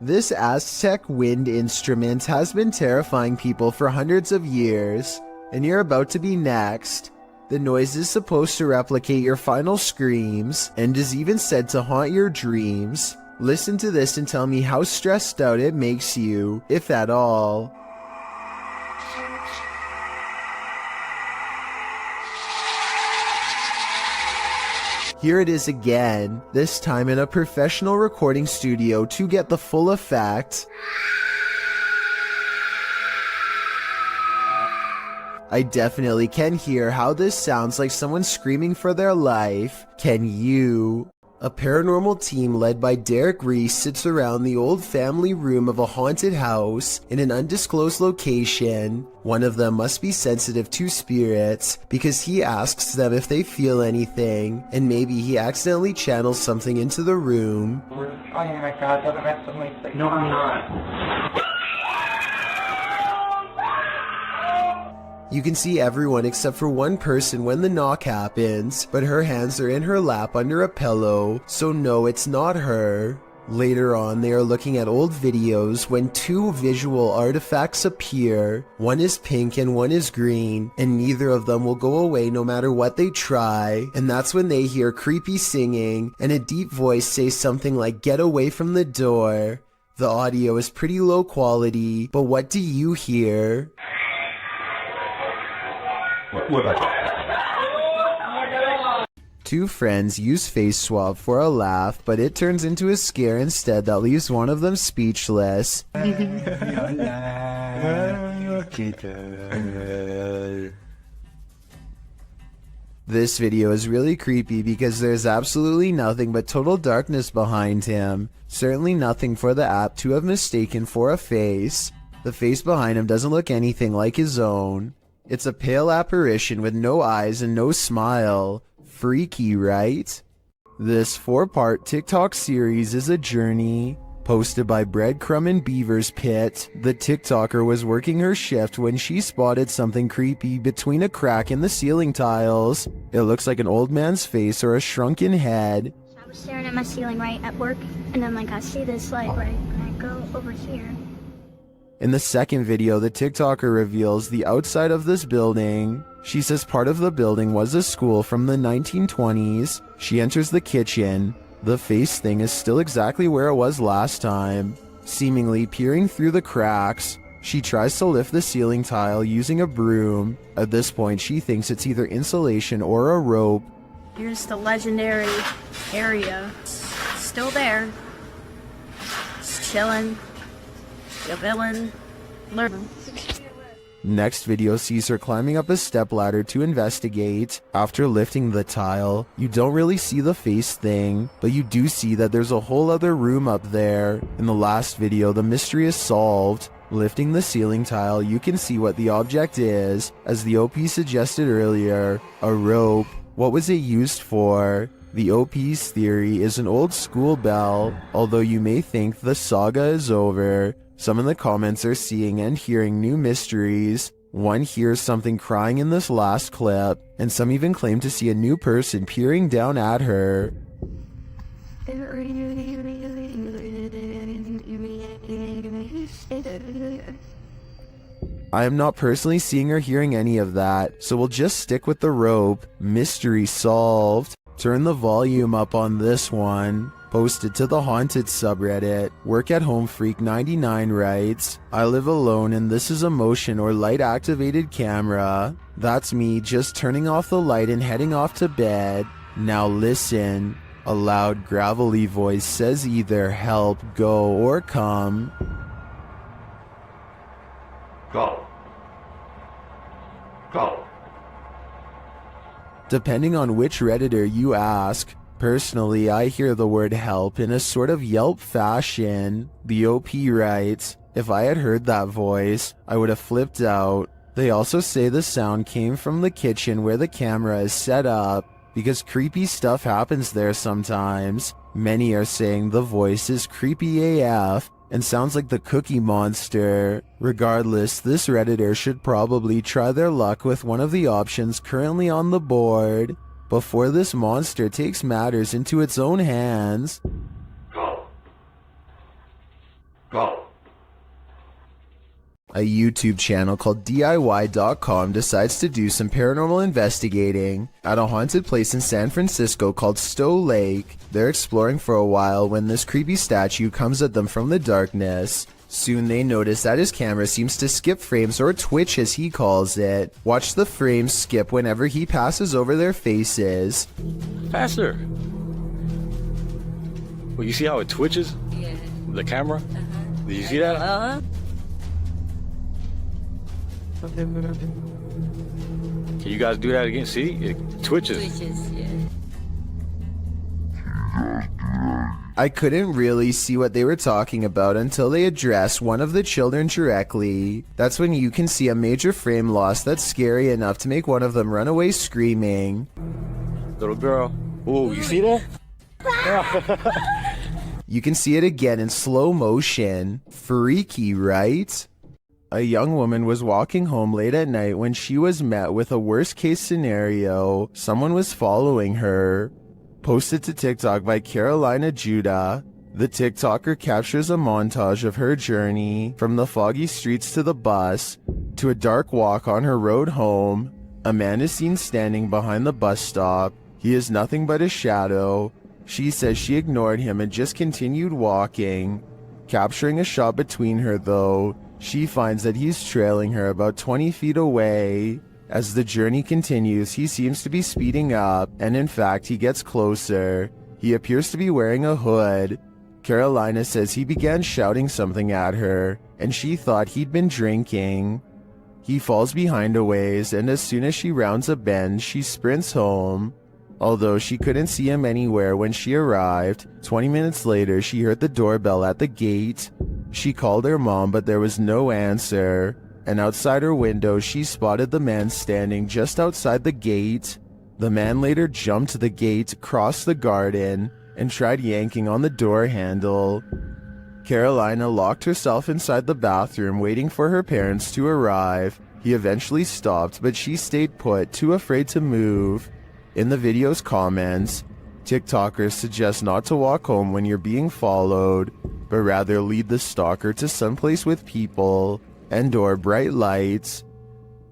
This Aztec wind instrument has been terrifying people for hundreds of years, and you're about to be next. The noise is supposed to replicate your final screams, and is even said to haunt your dreams. Listen to this and tell me how stressed out it makes you, if at all. Here it is again, this time in a professional recording studio to get the full effect. I definitely can hear how this sounds like someone screaming for their life. Can you? A paranormal team led by Derek Reese sits around the old family room of a haunted house in an undisclosed location. One of them must be sensitive to spirits because he asks them if they feel anything, and maybe he accidentally channels something into the room. Oh my god, don't mess with my signal. No, I'm not. You can see everyone except for one person when the knock happens, but her hands are in her lap under a pillow, so no, it's not her. Later on, they are looking at old videos when two visual artifacts appear. One is pink and one is green, and neither of them will go away no matter what they try. And that's when they hear creepy singing and a deep voice say something like, "Get away from the door." The audio is pretty low quality, but what do you hear? What about that? Two friends use face swap for a laugh, but it turns into a scare instead that leaves one of them speechless. This video is really creepy because there's absolutely nothing but total darkness behind him. Certainly nothing for the app to have mistaken for a face. The face behind him doesn't look anything like his own. It's a pale apparition with no eyes and no smile. Freaky, right? This 4-part TikTok series is a journey. Posted by Breadcrumb and Beaver's Pit, the TikToker was working her shift when she spotted something creepy between a crack in the ceiling tiles. It looks like an old man's face or a shrunken head. I was staring at my ceiling right at work, and then I see this light right, and I go over here. In the second video, the TikToker reveals the outside of this building. She says part of the building was a school from the 1920s. She enters the kitchen. The face thing is still exactly where it was last time, seemingly peering through the cracks. She tries to lift the ceiling tile using a broom. At this point, she thinks it's either insulation or a rope. Here's the legendary area. Still there. Just chilling. The villain. Learn. Next video sees her climbing up a stepladder to investigate. After lifting the tile, you don't really see the face thing, but you do see that there's a whole other room up there. In the last video, the mystery is solved. Lifting the ceiling tile, you can see what the object is. As the OP suggested earlier, a rope. What was it used for? The OP's theory is an old school bell, although you may think the saga is over. Some in the comments are seeing and hearing new mysteries. One hears something crying in this last clip, and some even claim to see a new person peering down at her. I am not personally seeing or hearing any of that, so we'll just stick with the rope. Mystery solved. Turn the volume up on this one. Posted to the Haunted subreddit. Work at Home Freak 99 writes, "I live alone and this is a motion or light activated camera. That's me just turning off the light and heading off to bed. Now listen." A loud gravelly voice says either help, go, or come. Go. Go. Depending on which Redditor you ask. Personally, I hear the word help in a sort of Yelp fashion. The OP writes, "If I had heard that voice, I would have flipped out." They also say the sound came from the kitchen where the camera is set up, because creepy stuff happens there sometimes. Many are saying the voice is creepy AF and sounds like the Cookie Monster. Regardless, this Redditor should probably try their luck with one of the options currently on the board before this monster takes matters into its own hands. Go. A YouTube channel called DIY.com decides to do some paranormal investigating at a haunted place in San Francisco called Stowe Lake. They're exploring for a while when this creepy statue comes at them from the darkness. Soon they notice that his camera seems to skip frames, or twitch as he calls it. Watch the frames skip whenever he passes over their faces. Faster! Well, you see how it twitches? Yeah. The camera? Did you see that? Uh-huh. Can you guys do that again? See? It twitches. Switches, yeah. I couldn't really see what they were talking about until they addressed one of the children directly. That's when you can see a major frame loss that's scary enough to make one of them run away screaming. Little girl. Ooh, you see that? You can see it again in slow motion. Freaky, right? A young woman was walking home late at night when she was met with a worst case scenario. Someone was following her. Posted to TikTok by Carolina Judah. The TikToker captures a montage of her journey from the foggy streets to the bus to a dark walk on her road home. A man is seen standing behind the bus stop. He is nothing but a shadow. She says she ignored him and just continued walking. Capturing a shot between her though, she finds that he's trailing her about 20 feet away. As the journey continues, he seems to be speeding up, and in fact, he gets closer. He appears to be wearing a hood. Carolina says he began shouting something at her, and she thought he'd been drinking. He falls behind a ways, and as soon as she rounds a bend, she sprints home. Although she couldn't see him anywhere when she arrived, 20 minutes later, she heard the doorbell at the gate. She called her mom, but there was no answer. And outside her window, she spotted the man standing just outside the gate. The man later jumped the gate, crossed the garden, and tried yanking on the door handle. Carolina locked herself inside the bathroom, waiting for her parents to arrive. He eventually stopped, but she stayed put, too afraid to move. In the video's comments, TikTokers suggest not to walk home when you're being followed, but rather lead the stalker to someplace with people and/or bright lights.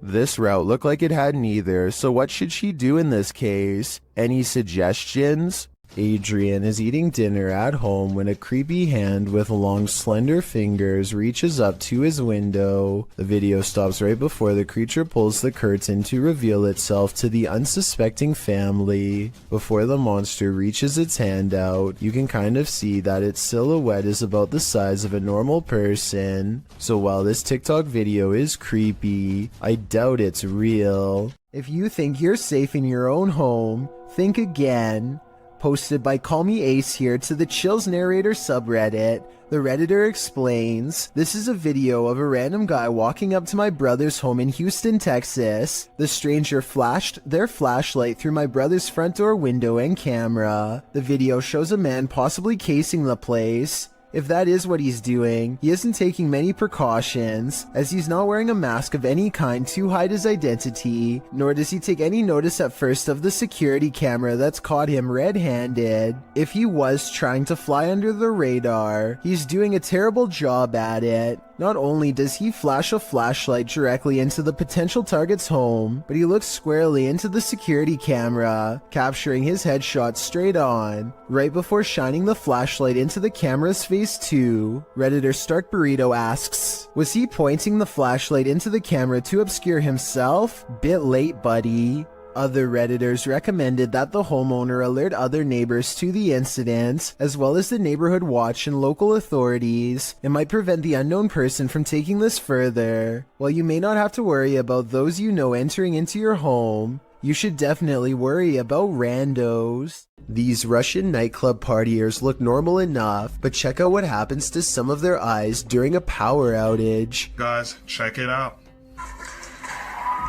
This route looked like it had neither, so what should she do in this case? Any suggestions? Adrian is eating dinner at home when a creepy hand with long slender fingers reaches up to his window. The video stops right before the creature pulls the curtain to reveal itself to the unsuspecting family. Before the monster reaches its hand out, you can kind of see that its silhouette is about the size of a normal person. So while this TikTok video is creepy, I doubt it's real. If you think you're safe in your own home, think again. Posted by Call Me Ace here to the Chills Narrator subreddit. The Redditor explains, this is a video of a random guy walking up to my brother's home in Houston, Texas. The stranger flashed their flashlight through my brother's front door window and camera. The video shows a man possibly casing the place. If that is what he's doing, he isn't taking many precautions, as he's not wearing a mask of any kind to hide his identity, nor does he take any notice at first of the security camera that's caught him red-handed. If he was trying to fly under the radar, he's doing a terrible job at it. Not only does he flash a flashlight directly into the potential target's home, but he looks squarely into the security camera, capturing his headshot straight on, right before shining the flashlight into the camera's face too. Redditor Stark Burrito asks, was he pointing the flashlight into the camera to obscure himself? Bit late, buddy. Other Redditors recommended that the homeowner alert other neighbors to the incident, as well as the neighborhood watch and local authorities. It might prevent the unknown person from taking this further. While you may not have to worry about those you know entering into your home, you should definitely worry about randos. These Russian nightclub partiers look normal enough, but check out what happens to some of their eyes during a power outage. Guys, check it out.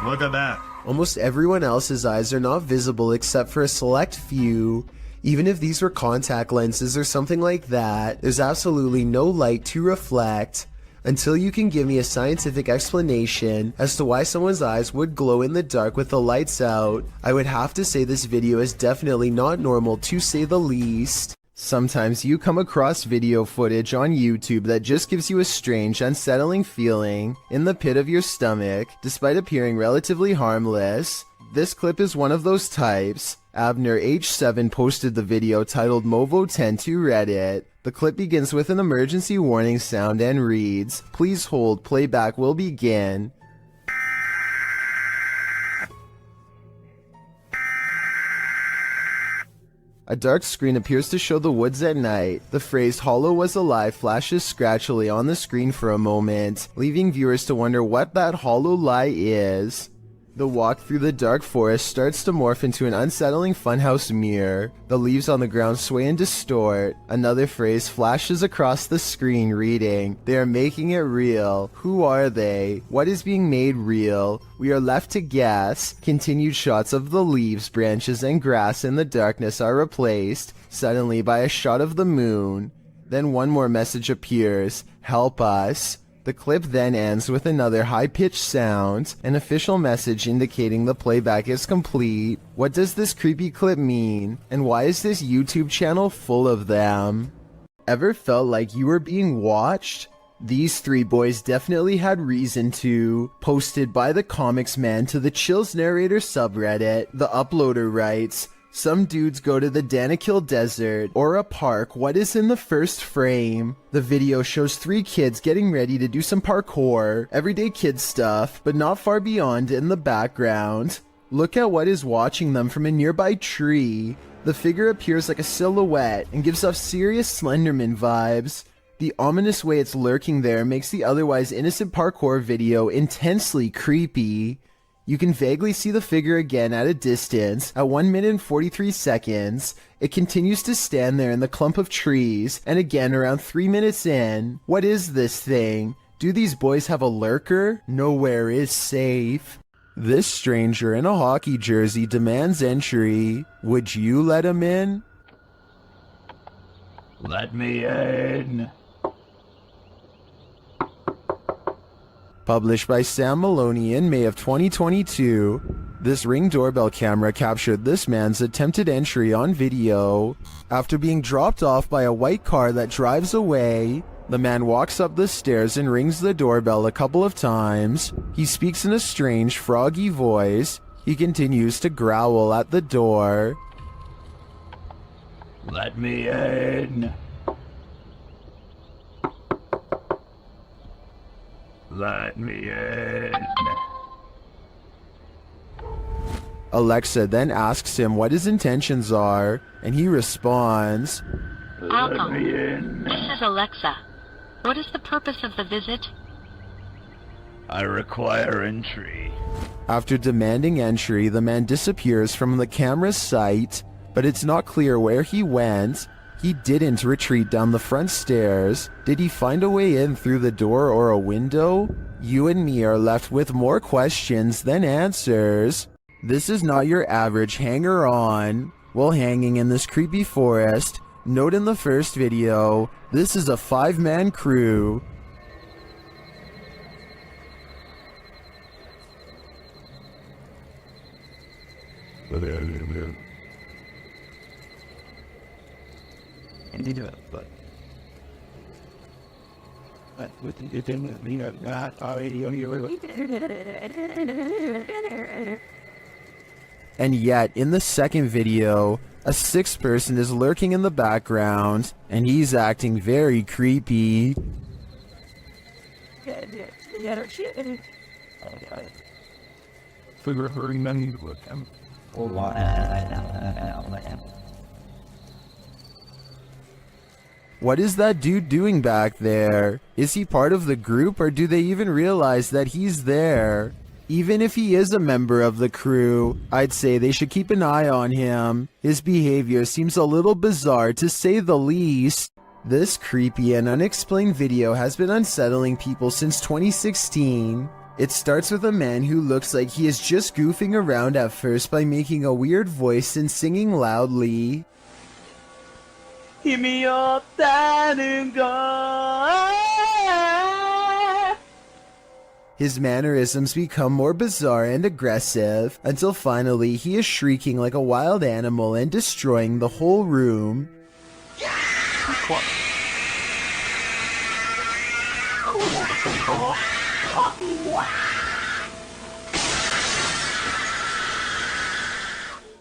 Look at that. Almost everyone else's eyes are not visible except for a select few. Even if these were contact lenses or something like that, there's absolutely no light to reflect. Until you can give me a scientific explanation as to why someone's eyes would glow in the dark with the lights out, I would have to say this video is definitely not normal, to say the least. Sometimes you come across video footage on YouTube that just gives you a strange, unsettling feeling in the pit of your stomach, despite appearing relatively harmless. This clip is one of those types. Abner H7 posted the video titled Movo10 to Reddit. The clip begins with an emergency warning sound and reads, "Please hold, playback will begin." A dark screen appears to show the woods at night. The phrase "Hollow was alive" flashes scratchily on the screen for a moment, leaving viewers to wonder what that hollow lie is. The walk through the dark forest starts to morph into an unsettling funhouse mirror. The leaves on the ground sway and distort. Another phrase flashes across the screen reading, "They are making it real. Who are they? What is being made real? We are left to guess." Continued shots of the leaves, branches, and grass in the darkness are replaced, suddenly, by a shot of the moon. Then one more message appears, "Help us." The clip then ends with another high-pitched sound, an official message indicating the playback is complete. What does this creepy clip mean? And why is this YouTube channel full of them? Ever felt like you were being watched? These three boys definitely had reason to. Posted by the Comics Man to the Chills Narrator subreddit, the uploader writes, "Some dudes go to the Danakil Desert or a park. What is in the first frame? The video shows three kids getting ready to do some parkour, everyday kid stuff, but not far beyond in the background. Look at what is watching them from a nearby tree. The figure appears like a silhouette and gives off serious Slenderman vibes. The ominous way it's lurking there makes the otherwise innocent parkour video intensely creepy. You can vaguely see the figure again at a distance. At 1 minute and 43 seconds, it continues to stand there in the clump of trees, and again around 3 minutes in. What is this thing? Do these boys have a lurker? Nowhere is safe." This stranger in a hockey jersey demands entry. Would you let him in? Let me in. Published by Sam Maloney in May of 2022, this Ring doorbell camera captured this man's attempted entry on video. After being dropped off by a white car that drives away, the man walks up the stairs and rings the doorbell a couple of times. He speaks in a strange, froggy voice. He continues to growl at the door. Let me in. Let me in. Alexa then asks him what his intentions are, and he responds, Let me in. This is Alexa. What is the purpose of the visit? I require entry. After demanding entry, the man disappears from the camera's sight, but it's not clear where he went. He didn't retreat down the front stairs. Did he find a way in through the door or a window? You and me are left with more questions than answers. This is not your average hanger-on. While hanging in this creepy forest, note in the first video, this is a 5-man crew. And yet, in the second video, a 6th person is lurking in the background, and he's acting very creepy. What is that dude doing back there? Is he part of the group, or do they even realize that he's there? Even if he is a member of the crew, I'd say they should keep an eye on him. His behavior seems a little bizarre, to say the least. This creepy and unexplained video has been unsettling people since 2016. It starts with a man who looks like he is just goofing around at first by making a weird voice and singing loudly. 힘이 없다는 걸. His mannerisms become more bizarre and aggressive, until finally he is shrieking like a wild animal and destroying the whole room. Yeah!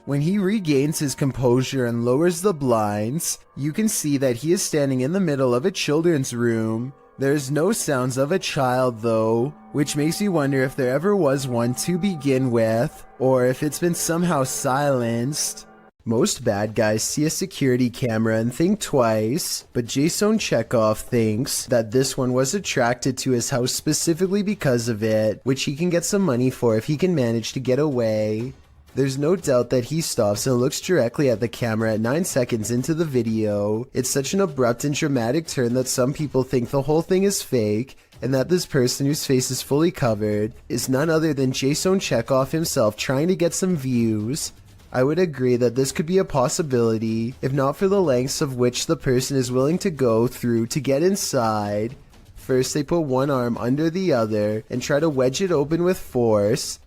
When he regains his composure and lowers the blinds, you can see that he is standing in the middle of a children's room. There's no sounds of a child though, which makes me wonder if there ever was one to begin with, or if it's been somehow silenced. Most bad guys see a security camera and think twice, but Jason Chekhov thinks that this one was attracted to his house specifically because of it, which he can get some money for if he can manage to get away. There's no doubt that he stops and looks directly at the camera at 9 seconds into the video. It's such an abrupt and dramatic turn that some people think the whole thing is fake, and that this person whose face is fully covered is none other than Jason Chekhov himself trying to get some views. I would agree that this could be a possibility, if not for the lengths of which the person is willing to go through to get inside. First they put one arm under the other and try to wedge it open with force.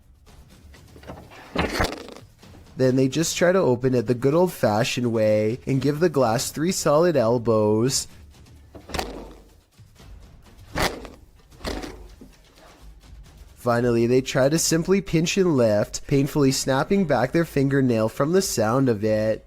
Then they just try to open it the good old-fashioned way and give the glass 3 solid elbows. Finally, they try to simply pinch and lift, painfully snapping back their fingernail from the sound of it.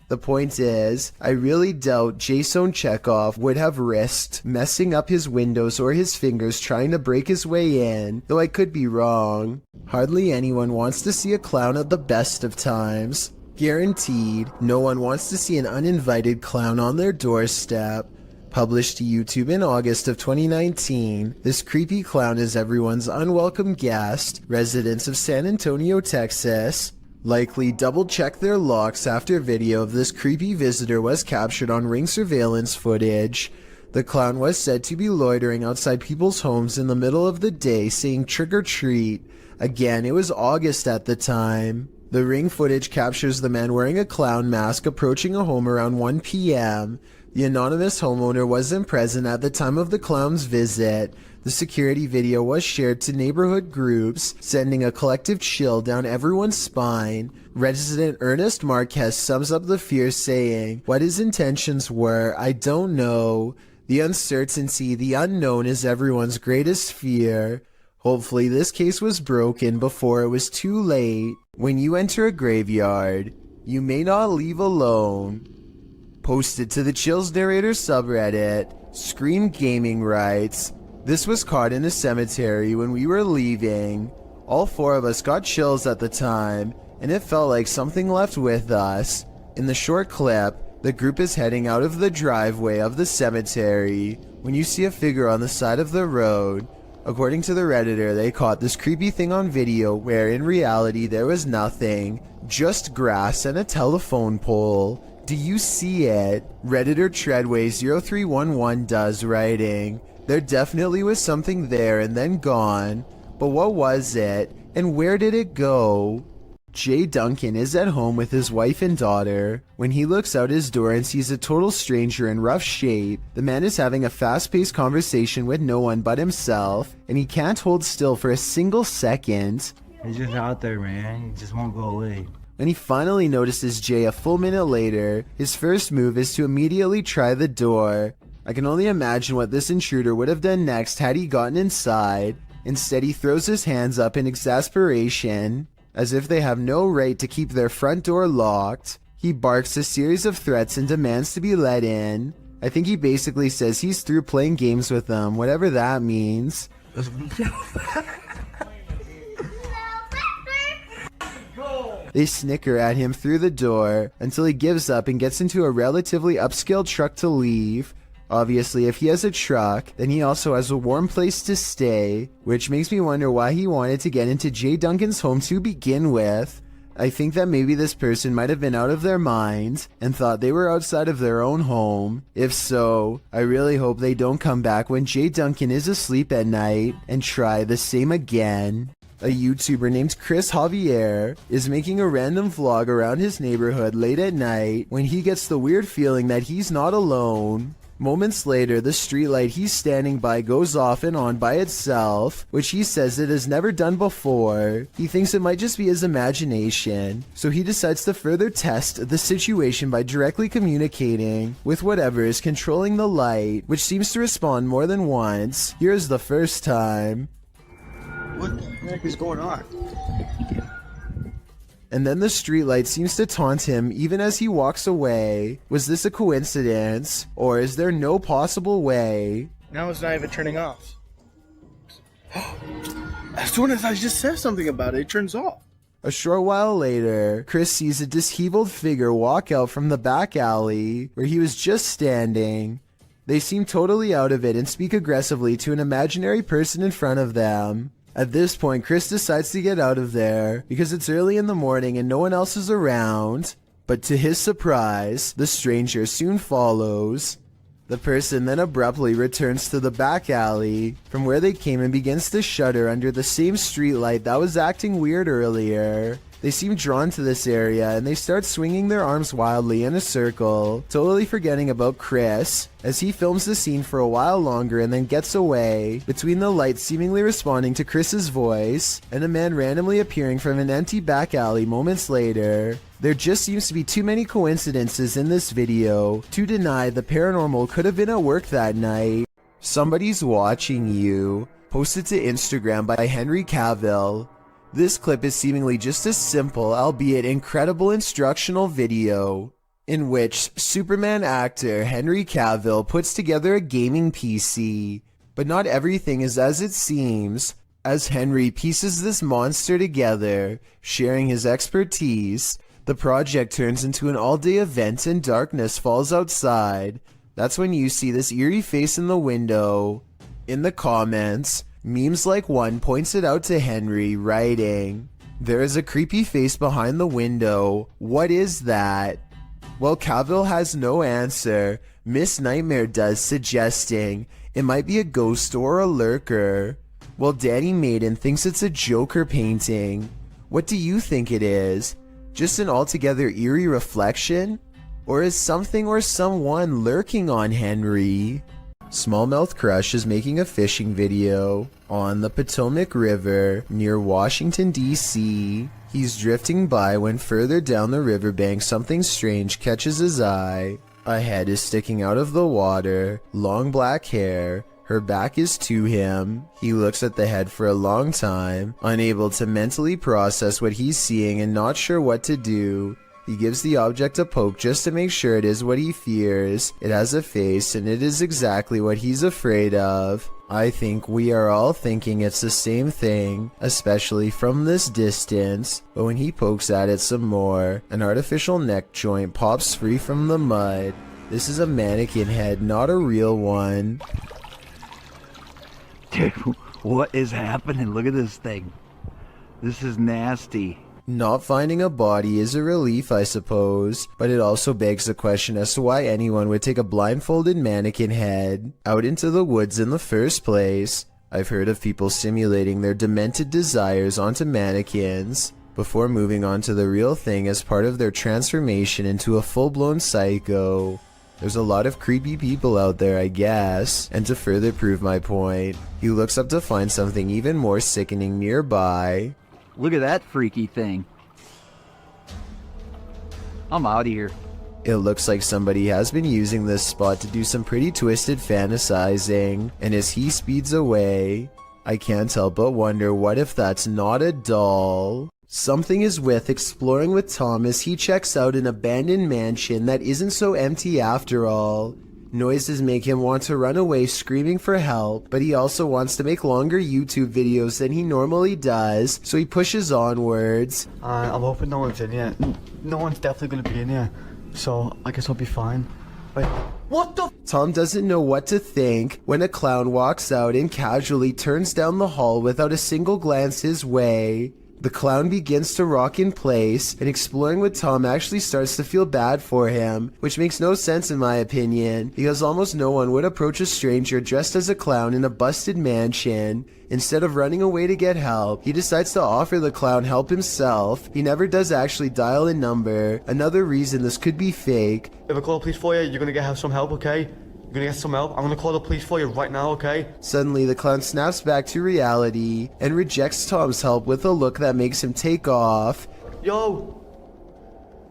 The point is, I really doubt Jason Chekhov would have risked messing up his windows or his fingers trying to break his way in, though I could be wrong. Hardly anyone wants to see a clown at the best of times. Guaranteed, no one wants to see an uninvited clown on their doorstep. Published to YouTube in August of 2019, this creepy clown is everyone's unwelcome guest, residents of San Antonio, Texas. Likely double-check their locks after video of this creepy visitor was captured on Ring surveillance footage. The clown was said to be loitering outside people's homes in the middle of the day saying trick or treat. Again, it was August at the time. The Ring footage captures the man wearing a clown mask approaching a home around 1 p.m. The anonymous homeowner wasn't present at the time of the clown's visit. The security video was shared to neighborhood groups, sending a collective chill down everyone's spine. Resident Ernest Marquez sums up the fear saying, "What his intentions were, I don't know. The uncertainty, the unknown is everyone's greatest fear." Hopefully this case was broken before it was too late. When you enter a graveyard, you may not leave alone. Posted to the Chills Narrator subreddit, Scream Gaming writes, "This was caught in a cemetery when we were leaving. All 4 of us got chills at the time, and it felt like something left with us. In the short clip, the group is heading out of the driveway of the cemetery when you see a figure on the side of the road. According to the Redditor, they caught this creepy thing on video where in reality there was nothing, just grass and a telephone pole. Do you see it?" Redditor Treadway0311 does, writing, "There definitely was something there and then gone, but what was it, and where did it go?" Jay Duncan is at home with his wife and daughter. When he looks out his door and sees a total stranger in rough shape, the man is having a fast-paced conversation with no one but himself, and he can't hold still for a single second. He's just out there, man. He just won't go away. When he finally notices Jay a full minute later, his first move is to immediately try the door. I can only imagine what this intruder would have done next had he gotten inside. Instead, he throws his hands up in exasperation, as if they have no right to keep their front door locked. He barks a series of threats and demands to be let in. I think he basically says he's through playing games with them, whatever that means. They snicker at him through the door until he gives up and gets into a relatively upscale truck to leave. Obviously, if he has a truck, then he also has a warm place to stay, which makes me wonder why he wanted to get into Jay Duncan's home to begin with. I think that maybe this person might have been out of their mind and thought they were outside of their own home. If so, I really hope they don't come back when Jay Duncan is asleep at night and try the same again. A YouTuber named Chris Javier is making a random vlog around his neighborhood late at night when he gets the weird feeling that he's not alone. Moments later, the streetlight he's standing by goes off and on by itself, which he says it has never done before. He thinks it might just be his imagination, so he decides to further test the situation by directly communicating with whatever is controlling the light, which seems to respond more than once. Here's the first time. What the heck is going on? And then the streetlight seems to taunt him even as he walks away. Was this a coincidence? Or is there no possible way? Now it's not even turning off. As soon as I just said something about it, it turns off. A short while later, Chris sees a disheveled figure walk out from the back alley where he was just standing. They seem totally out of it and speak aggressively to an imaginary person in front of them. At this point, Chris decides to get out of there because it's early in the morning and no one else is around. But to his surprise, the stranger soon follows. The person then abruptly returns to the back alley from where they came and begins to shudder under the same streetlight that was acting weird earlier. They seem drawn to this area and they start swinging their arms wildly in a circle, totally forgetting about Chris, as he films the scene for a while longer and then gets away, between the lights seemingly responding to Chris's voice, and a man randomly appearing from an empty back alley moments later. There just seems to be too many coincidences in this video to deny the paranormal could have been at work that night. Somebody's watching you. Posted to Instagram by Henry Cavill. This clip is seemingly just a simple, albeit incredible instructional video in which Superman actor Henry Cavill puts together a gaming PC. But not everything is as it seems, as Henry pieces this monster together, sharing his expertise. The project turns into an all-day event and darkness falls outside. That's when you see this eerie face in the window. In the comments, memes like one points it out to Henry, writing, "There is a creepy face behind the window. What is that?" Well, Cavill has no answer. Miss Nightmare does, suggesting it might be a ghost or a lurker. Well, Danny Maiden thinks it's a Joker painting. What do you think it is? Just an altogether eerie reflection? Or is something or someone lurking on Henry? Smallmouth Crush is making a fishing video on the Potomac River near Washington, D.C. He's drifting by when further down the riverbank something strange catches his eye. A head is sticking out of the water, long black hair. Her back is to him. He looks at the head for a long time, unable to mentally process what he's seeing and not sure what to do. He gives the object a poke just to make sure it is what he fears. It has a face and it is exactly what he's afraid of. I think we are all thinking it's the same thing, especially from this distance. But when he pokes at it some more, an artificial neck joint pops free from the mud. This is a mannequin head, not a real one. Dude, what is happening? Look at this thing. This is nasty. Not finding a body is a relief, I suppose, but it also begs the question as to why anyone would take a blindfolded mannequin head out into the woods in the first place. I've heard of people simulating their demented desires onto mannequins before moving on to the real thing as part of their transformation into a full-blown psycho. There's a lot of creepy people out there, I guess. And to further prove my point, he looks up to find something even more sickening nearby. Look at that freaky thing. I'm out of here. It looks like somebody has been using this spot to do some pretty twisted fantasizing, and as he speeds away, I can't help but wonder, what if that's not a doll? Something is with exploring with Tom as he checks out an abandoned mansion that isn't so empty after all. Noises make him want to run away screaming for help, but he also wants to make longer YouTube videos than he normally does, so he pushes onwards. I'm hoping no one's in here. No one's definitely gonna be in here, so I guess I'll be fine. Wait, what the? Tom doesn't know what to think when a clown walks out and casually turns down the hall without a single glance his way. The clown begins to rock in place, and exploring with Tom actually starts to feel bad for him, which makes no sense in my opinion, because almost no one would approach a stranger dressed as a clown in a busted mansion. Instead of running away to get help, he decides to offer the clown help himself. He never does actually dial a number, another reason this could be fake. If I call the police for you, you're gonna get some help, okay? You're gonna get some help. I'm gonna call the police for you right now, okay? Suddenly, the clown snaps back to reality and rejects Tom's help with a look that makes him take off. Yo,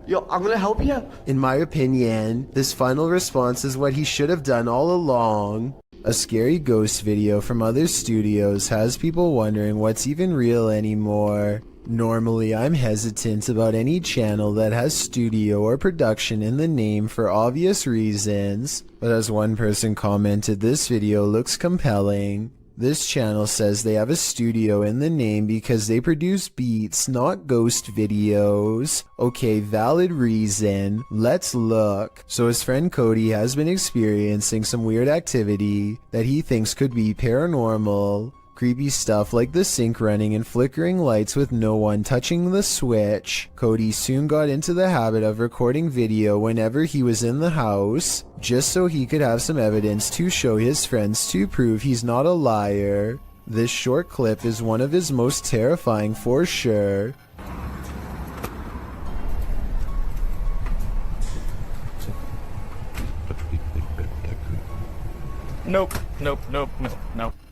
I'm gonna help you. In my opinion, this final response is what he should have done all along. A scary ghost video from other studios has people wondering what's even real anymore. Normally, I'm hesitant about any channel that has studio or production in the name for obvious reasons, but as one person commented, this video looks compelling. This channel says they have a studio in the name because they produce beats, not ghost videos. Okay, valid reason. Let's look. So his friend Cody has been experiencing some weird activity that he thinks could be paranormal. Creepy stuff like the sink running and flickering lights with no one touching the switch. Cody soon got into the habit of recording video whenever he was in the house, just so he could have some evidence to show his friends to prove he's not a liar. This short clip is one of his most terrifying for sure. Nope.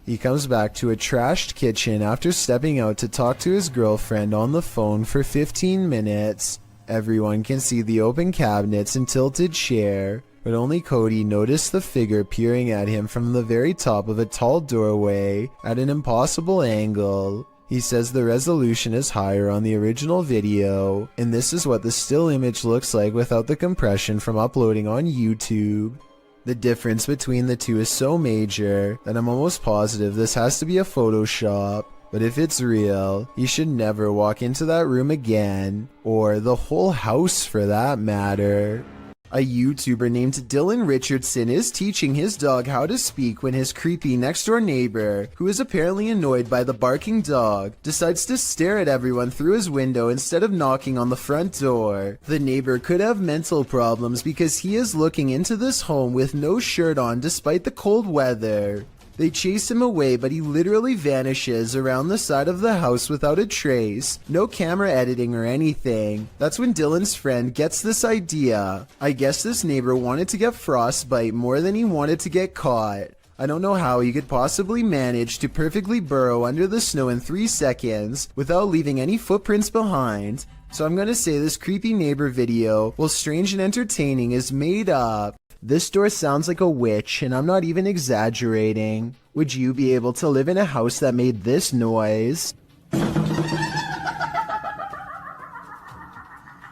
He comes back to a trashed kitchen after stepping out to talk to his girlfriend on the phone for 15 minutes. Everyone can see the open cabinets and tilted chair, but only Cody noticed the figure peering at him from the very top of a tall doorway at an impossible angle. He says the resolution is higher on the original video, and this is what the still image looks like without the compression from uploading on YouTube. The difference between the two is so major that I'm almost positive this has to be a Photoshop. But if it's real, you should never walk into that room again, or the whole house for that matter. A YouTuber named Dylan Richardson is teaching his dog how to speak when his creepy next-door neighbor, who is apparently annoyed by the barking dog, decides to stare at everyone through his window instead of knocking on the front door. The neighbor could have mental problems because he is looking into this home with no shirt on despite the cold weather. They chase him away, but he literally vanishes around the side of the house without a trace. No camera editing or anything. That's when Dylan's friend gets this idea. I guess this neighbor wanted to get frostbite more than he wanted to get caught. I don't know how he could possibly manage to perfectly burrow under the snow in 3 seconds without leaving any footprints behind. So I'm gonna say this creepy neighbor video, while strange and entertaining, is made up. This door sounds like a witch, and I'm not even exaggerating. Would you be able to live in a house that made this noise?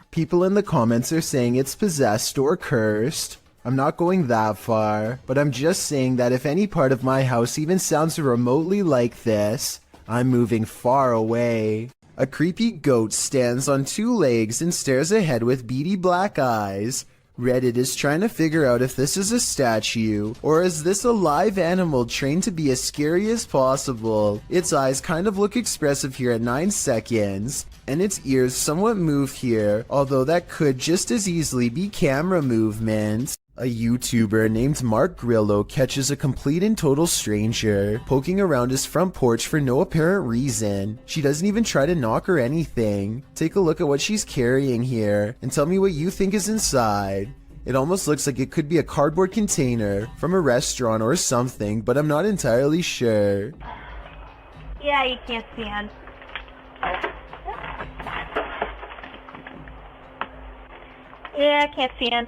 People in the comments are saying it's possessed or cursed. I'm not going that far, but I'm just saying that if any part of my house even sounds remotely like this, I'm moving far away. A creepy goat stands on 2 legs and stares ahead with beady black eyes. Reddit is trying to figure out if this is a statue, or is this a live animal trained to be as scary as possible. Its eyes kind of look expressive here at 9 seconds, and its ears somewhat move here, although that could just as easily be camera movement. A YouTuber named Mark Grillo catches a complete and total stranger poking around his front porch for no apparent reason. She doesn't even try to knock or anything. Take a look at what she's carrying here and tell me what you think is inside. It almost looks like it could be a cardboard container from a restaurant or something, but I'm not entirely sure. Yeah, you can't stand. Yeah, I can't stand.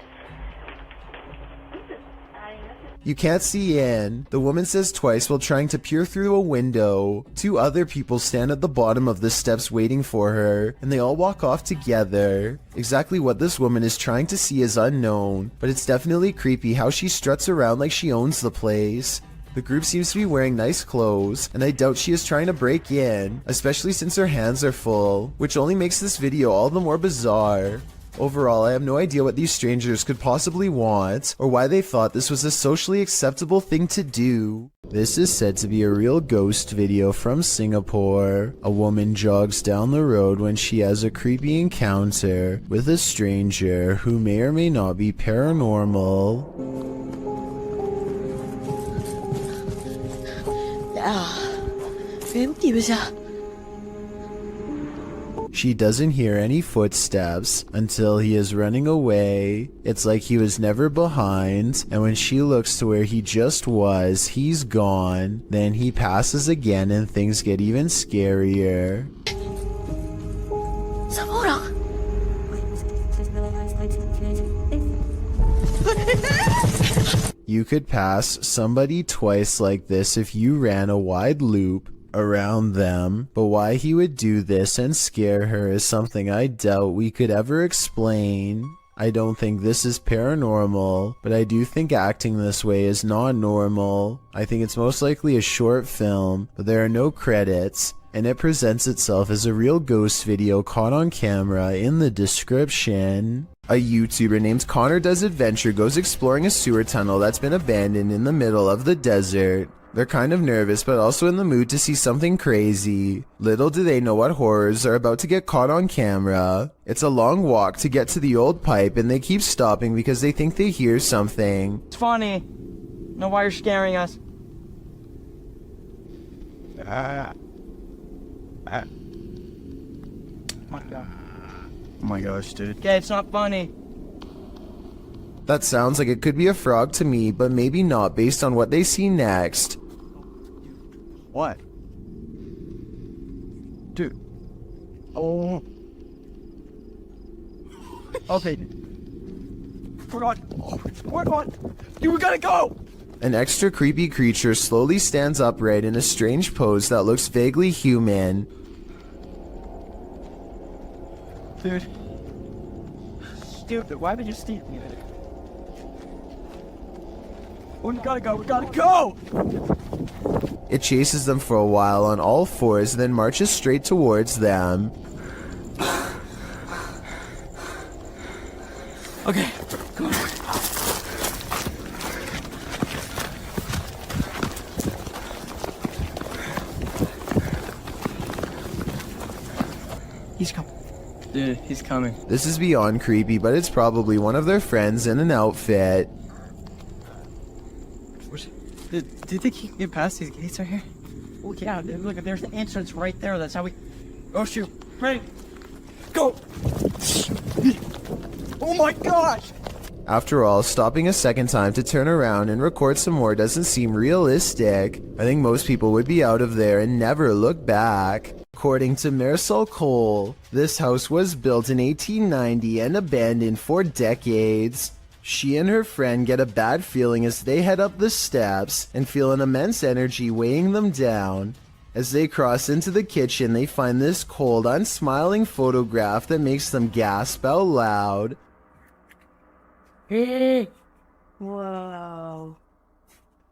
You can't see in, the woman says twice while trying to peer through a window. 2 other people stand at the bottom of the steps waiting for her, and they all walk off together. Exactly what this woman is trying to see is unknown, but it's definitely creepy how she struts around like she owns the place. The group seems to be wearing nice clothes, and I doubt she is trying to break in, especially since her hands are full, which only makes this video all the more bizarre. Overall, I have no idea what these strangers could possibly want, or why they thought this was a socially acceptable thing to do. This is said to be a real ghost video from Singapore. A woman jogs down the road when she has a creepy encounter with a stranger who may or may not be paranormal. She doesn't hear any footsteps until he is running away. It's like he was never behind, and when she looks to where he just was, he's gone. Then he passes again and things get even scarier. You could pass somebody twice like this if you ran a wide loop around them, but why he would do this and scare her is something I doubt we could ever explain. I don't think this is paranormal, but I do think acting this way is not normal. I think it's most likely a short film, but there are no credits, and it presents itself as a real ghost video caught on camera in the description. A YouTuber named Connor Does Adventure goes exploring a sewer tunnel that's been abandoned in the middle of the desert. They're kind of nervous but also in the mood to see something crazy. Little do they know what horrors are about to get caught on camera. It's a long walk to get to the old pipe and they keep stopping because they think they hear something. It's funny. Know why you're scaring us? My God. Oh my gosh, dude. Okay, it's not funny. That sounds like it could be a frog to me, but maybe not based on what they see next. What? Dude. Oh. Okay. We're on. We're on. Dude, we gotta go! An extra creepy creature slowly stands upright in a strange pose that looks vaguely human. Dude. Stupid, why would you steal me? We gotta go, we gotta go! It chases them for a while on all fours, then marches straight towards them. Okay, come on. He's coming. Dude, he's coming. This is beyond creepy, but it's probably one of their friends in an outfit. Do you think he can get past these gates right here? Oh yeah, dude, look, there's the entrance right there. That's how we... Oh shoot, ready? Go! Oh my gosh! After all, stopping a second time to turn around and record some more doesn't seem realistic. I think most people would be out of there and never look back. According to Marisol Cole, this house was built in 1890 and abandoned for decades. She and her friend get a bad feeling as they head up the steps and feel an immense energy weighing them down. As they cross into the kitchen, they find this cold, unsmiling photograph that makes them gasp out loud. Whoa.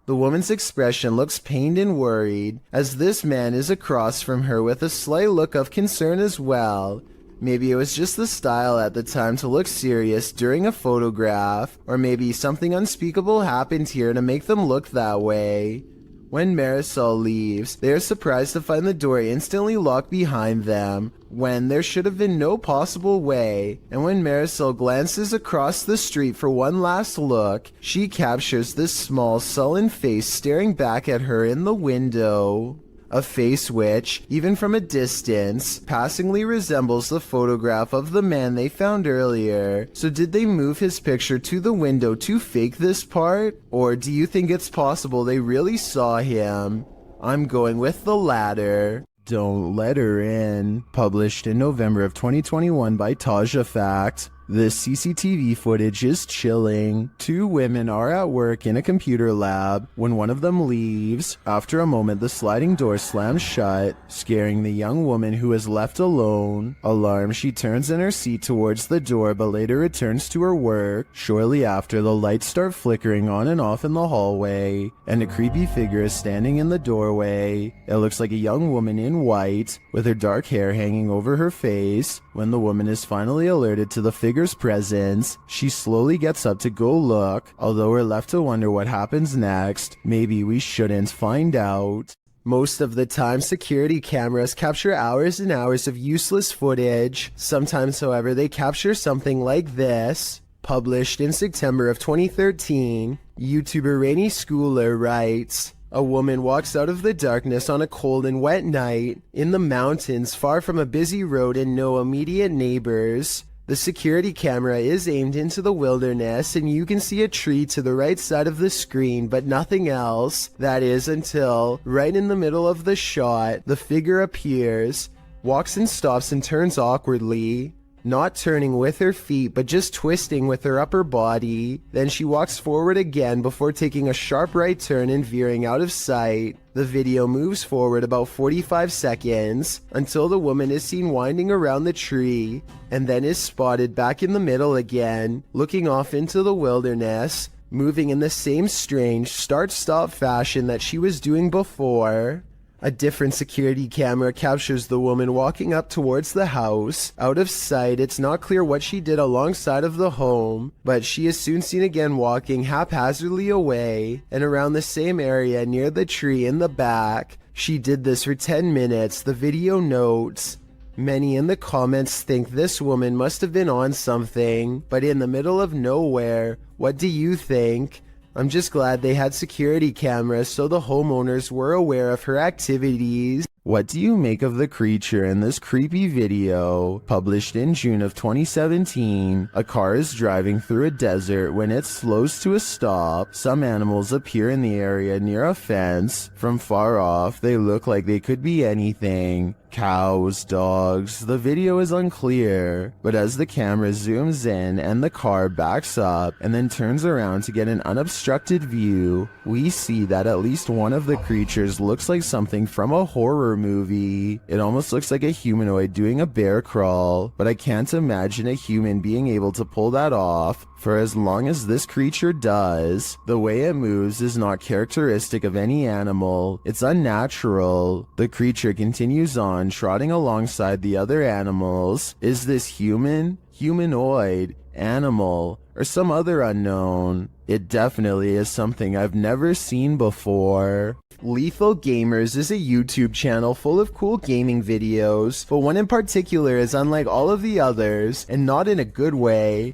The woman's expression looks pained and worried, as this man is across from her with a slight look of concern as well. Maybe it was just the style at the time to look serious during a photograph, or maybe something unspeakable happened here to make them look that way. When Marisol leaves, they are surprised to find the door instantly locked behind them, when there should have been no possible way. And when Marisol glances across the street for one last look, she captures this small, sullen face staring back at her in the window. A face which, even from a distance, passingly resembles the photograph of the man they found earlier. So did they move his picture to the window to fake this part? Or do you think it's possible they really saw him? I'm going with the latter. Don't Let Her In. Published in November of 2021 by Taja Fact. This CCTV footage is chilling. Two women are at work in a computer lab when one of them leaves. After a moment, the sliding door slams shut, scaring the young woman who is left alone. Alarmed, she turns in her seat towards the door but later returns to her work. Shortly after, the lights start flickering on and off in the hallway, and a creepy figure is standing in the doorway. It looks like a young woman in white, with her dark hair hanging over her face. When the woman is finally alerted to the figure's presence, she slowly gets up to go look, although we're left to wonder what happens next. Maybe we shouldn't find out. Most of the time, security cameras capture hours and hours of useless footage. Sometimes, however, they capture something like this. Published in September of 2013, YouTuber Rainy Schooler writes, A woman walks out of the darkness on a cold and wet night in the mountains far from a busy road and no immediate neighbors. The security camera is aimed into the wilderness and you can see a tree to the right side of the screen but nothing else. That is until, right in the middle of the shot, the figure appears, walks and stops and turns awkwardly. Not turning with her feet but just twisting with her upper body. Then she walks forward again before taking a sharp right turn and veering out of sight. The video moves forward about 45 seconds until the woman is seen winding around the tree and then is spotted back in the middle again, looking off into the wilderness, moving in the same strange start-stop fashion that she was doing before. A different security camera captures the woman walking up towards the house. Out of sight, it's not clear what she did alongside of the home, but she is soon seen again walking haphazardly away and around the same area near the tree in the back. She did this for 10 minutes, the video notes. Many in the comments think this woman must have been on something, but in the middle of nowhere. What do you think? I'm just glad they had security cameras so the homeowners were aware of her activities. What do you make of the creature in this creepy video? Published in June of 2017, a car is driving through a desert when it slows to a stop. Some animals appear in the area near a fence. From far off, they look like they could be anything. Cows, dogs, the video is unclear, but as the camera zooms in and the car backs up and then turns around to get an unobstructed view, we see that at least one of the creatures looks like something from a horror movie. It almost looks like a humanoid doing a bear crawl, but I can't imagine a human being able to pull that off for as long as this creature does. The way it moves is not characteristic of any animal. It's unnatural. The creature continues on, trotting alongside the other animals. Is this human, humanoid, animal, or some other unknown? It definitely is something I've never seen before. Lethal Gamers is a YouTube channel full of cool gaming videos, but one in particular is unlike all of the others, and not in a good way.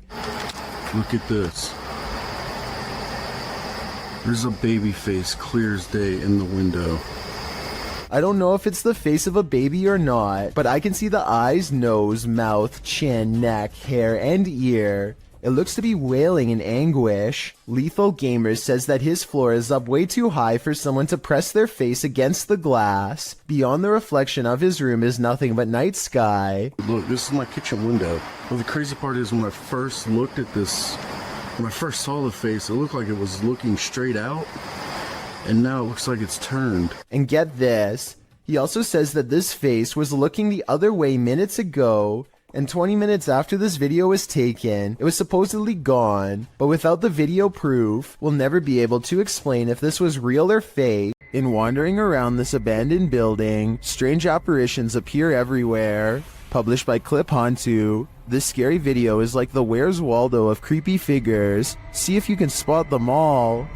Look at this. There's a baby face clear as day in the window. I don't know if it's the face of a baby or not, but I can see the eyes, nose, mouth, chin, neck, hair, and ear. It looks to be wailing in anguish. Lethal Gamers says that his floor is up way too high for someone to press their face against the glass. Beyond the reflection of his room is nothing but night sky. Look, this is my kitchen window. Well, the crazy part is when I first looked at this, when I first saw the face, it looked like it was looking straight out, and now it looks like it's turned. And get this, he also says that this face was looking the other way minutes ago, and 20 minutes after this video was taken, it was supposedly gone, but without the video proof, we'll never be able to explain if this was real or fake. In wandering around this abandoned building, strange apparitions appear everywhere. Published by Clip Hantu, this scary video is like the Where's Waldo of creepy figures. See if you can spot them all.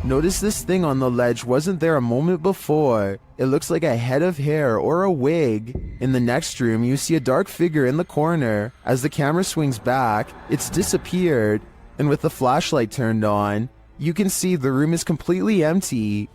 Notice this thing on the ledge wasn't there a moment before. It looks like a head of hair or a wig. In the next room, you see a dark figure in the corner. As the camera swings back, it's disappeared. And with the flashlight turned on, you can see the room is completely empty.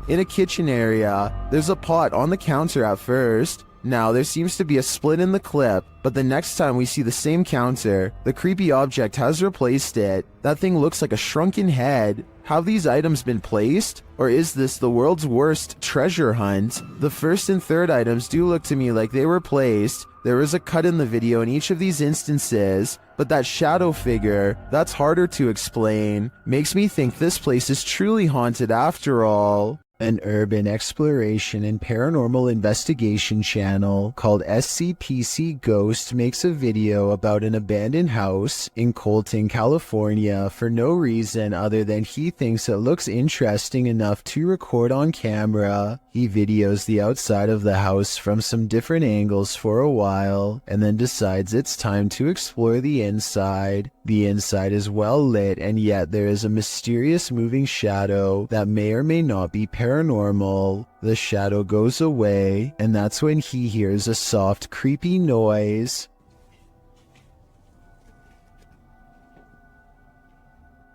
In a kitchen area, there's a pot on the counter at first. Now there seems to be a split in the clip, but the next time we see the same counter, the creepy object has replaced it. That thing looks like a shrunken head. Have these items been placed? Or is this the world's worst treasure hunt? The first and third items do look to me like they were placed. There is a cut in the video in each of these instances, but that shadow figure, that's harder to explain. Makes me think this place is truly haunted after all. An urban exploration and paranormal investigation channel called SCPC Ghost makes a video about an abandoned house in Colton, California for no reason other than he thinks it looks interesting enough to record on camera. He videos the outside of the house from some different angles for a while and then decides it's time to explore the inside. The inside is well lit, and yet there is a mysterious moving shadow that may or may not be paranormal. The shadow goes away, and that's when he hears a soft, creepy noise.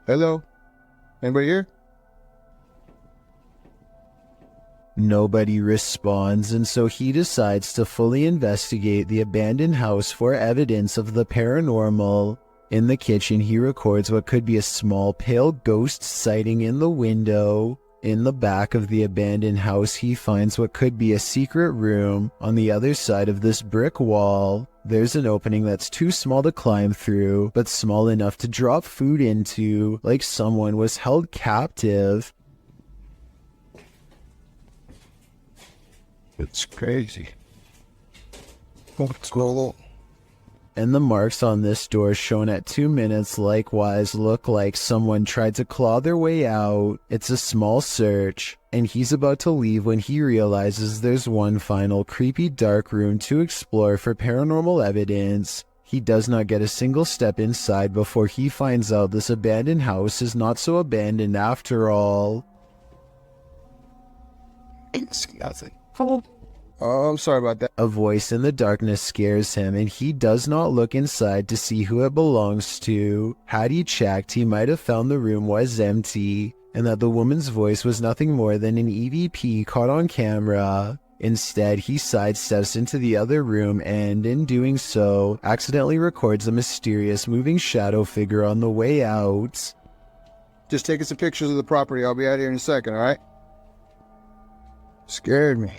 Hello? Anybody here? Nobody responds, and so he decides to fully investigate the abandoned house for evidence of the paranormal. In the kitchen, he records what could be a small pale ghost sighting in the window. In the back of the abandoned house, he finds what could be a secret room. On the other side of this brick wall, there's an opening that's too small to climb through, but small enough to drop food into, like someone was held captive. It's crazy. What's going on? And the marks on this door shown at 2 minutes likewise look like someone tried to claw their way out. It's a small search, and he's about to leave when he realizes there's one final creepy dark room to explore for paranormal evidence. He does not get a single step inside before he finds out this abandoned house is not so abandoned after all. Oh, I'm sorry about that. A voice in the darkness scares him, and he does not look inside to see who it belongs to. Had he checked, he might have found the room was empty, and that the woman's voice was nothing more than an EVP caught on camera. Instead, he sidesteps into the other room and, in doing so, accidentally records a mysterious moving shadow figure on the way out. Just taking some pictures of the property. I'll be out here in a second, alright? Scared me.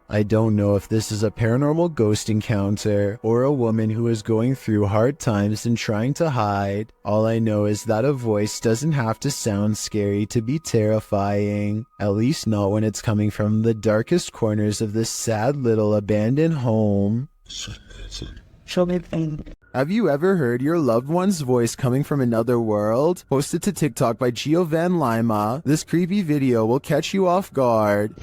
I don't know if this is a paranormal ghost encounter or a woman who is going through hard times and trying to hide. All I know is that a voice doesn't have to sound scary to be terrifying, at least not when it's coming from the darkest corners of this sad little abandoned home. Show me. Have you ever heard your loved one's voice coming from another world? Posted to TikTok by Giovan Lima, this creepy video will catch you off guard.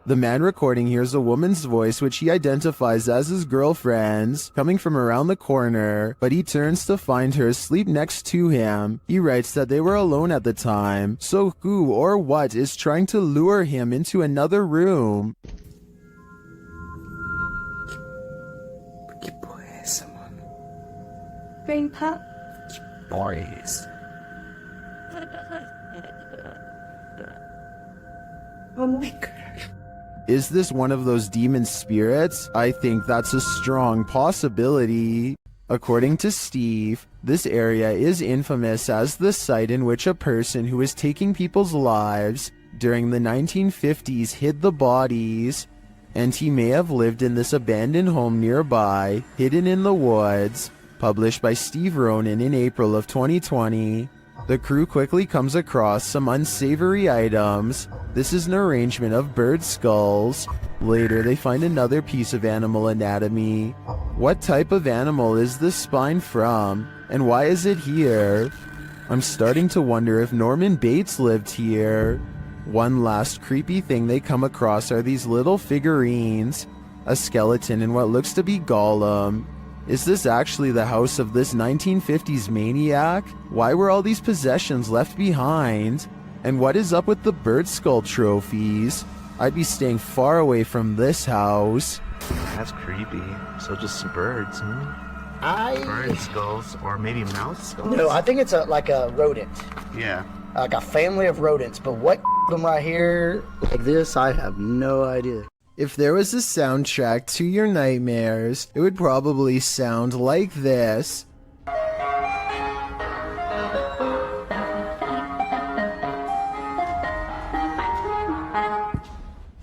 The man recording hears a woman's voice which he identifies as his girlfriend's, coming from around the corner, but he turns to find her asleep next to him. He writes that they were alone at the time, so who or what is trying to lure him into another room? Grandpa? Boys. Oh my God. Is this one of those demon spirits? I think that's a strong possibility. According to Steve, this area is infamous as the site in which a person who was taking people's lives during the 1950s hid the bodies, and he may have lived in this abandoned home nearby, hidden in the woods. Published by Steve Ronan in April of 2020. The crew quickly comes across some unsavory items. This is an arrangement of bird skulls. Later, they find another piece of animal anatomy. What type of animal is this spine from? And why is it here? I'm starting to wonder if Norman Bates lived here. One last creepy thing they come across are these little figurines. A skeleton and what looks to be Gollum. Is this actually the house of this 1950s maniac? Why were all these possessions left behind? And what is up with the bird skull trophies? I'd be staying far away from this house. That's creepy. So just some birds, huh? Bird skulls, or maybe mouse skulls? No, I think it's like a rodent. Yeah. Like a family of rodents. But what them right here like this, I have no idea. If there was a soundtrack to your nightmares, it would probably sound like this.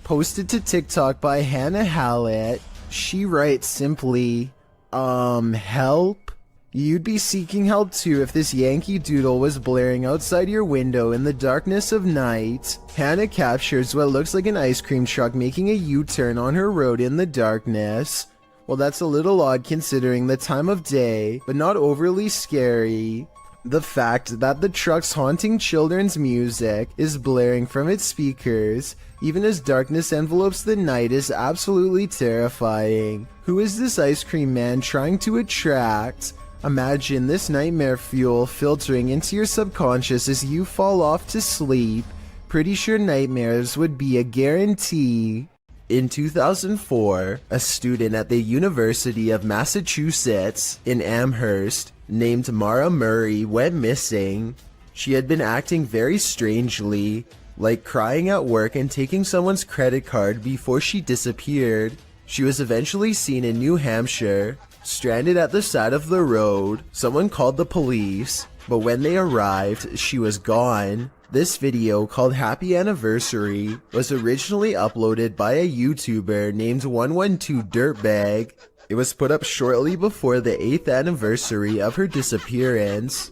posted to TikTok by Hannah Hallett. She writes simply, help? You'd be seeking help too if this Yankee Doodle was blaring outside your window in the darkness of night. Hannah captures what looks like an ice cream truck making a U-turn on her road in the darkness. Well, that's a little odd considering the time of day, but not overly scary. The fact that the truck's haunting children's music is blaring from its speakers, even as darkness envelopes the night, is absolutely terrifying. Who is this ice cream man trying to attract? Imagine this nightmare fuel filtering into your subconscious as you fall off to sleep. Pretty sure nightmares would be a guarantee. In 2004, a student at the University of Massachusetts in Amherst named Mara Murray went missing. She had been acting very strangely, like crying at work and taking someone's credit card before she disappeared. She was eventually seen in New Hampshire, stranded at the side of the road. Someone called the police, but when they arrived, she was gone. This video, called Happy Anniversary, was originally uploaded by a YouTuber named 112 Dirtbag. It was put up shortly before the 8th anniversary of her disappearance.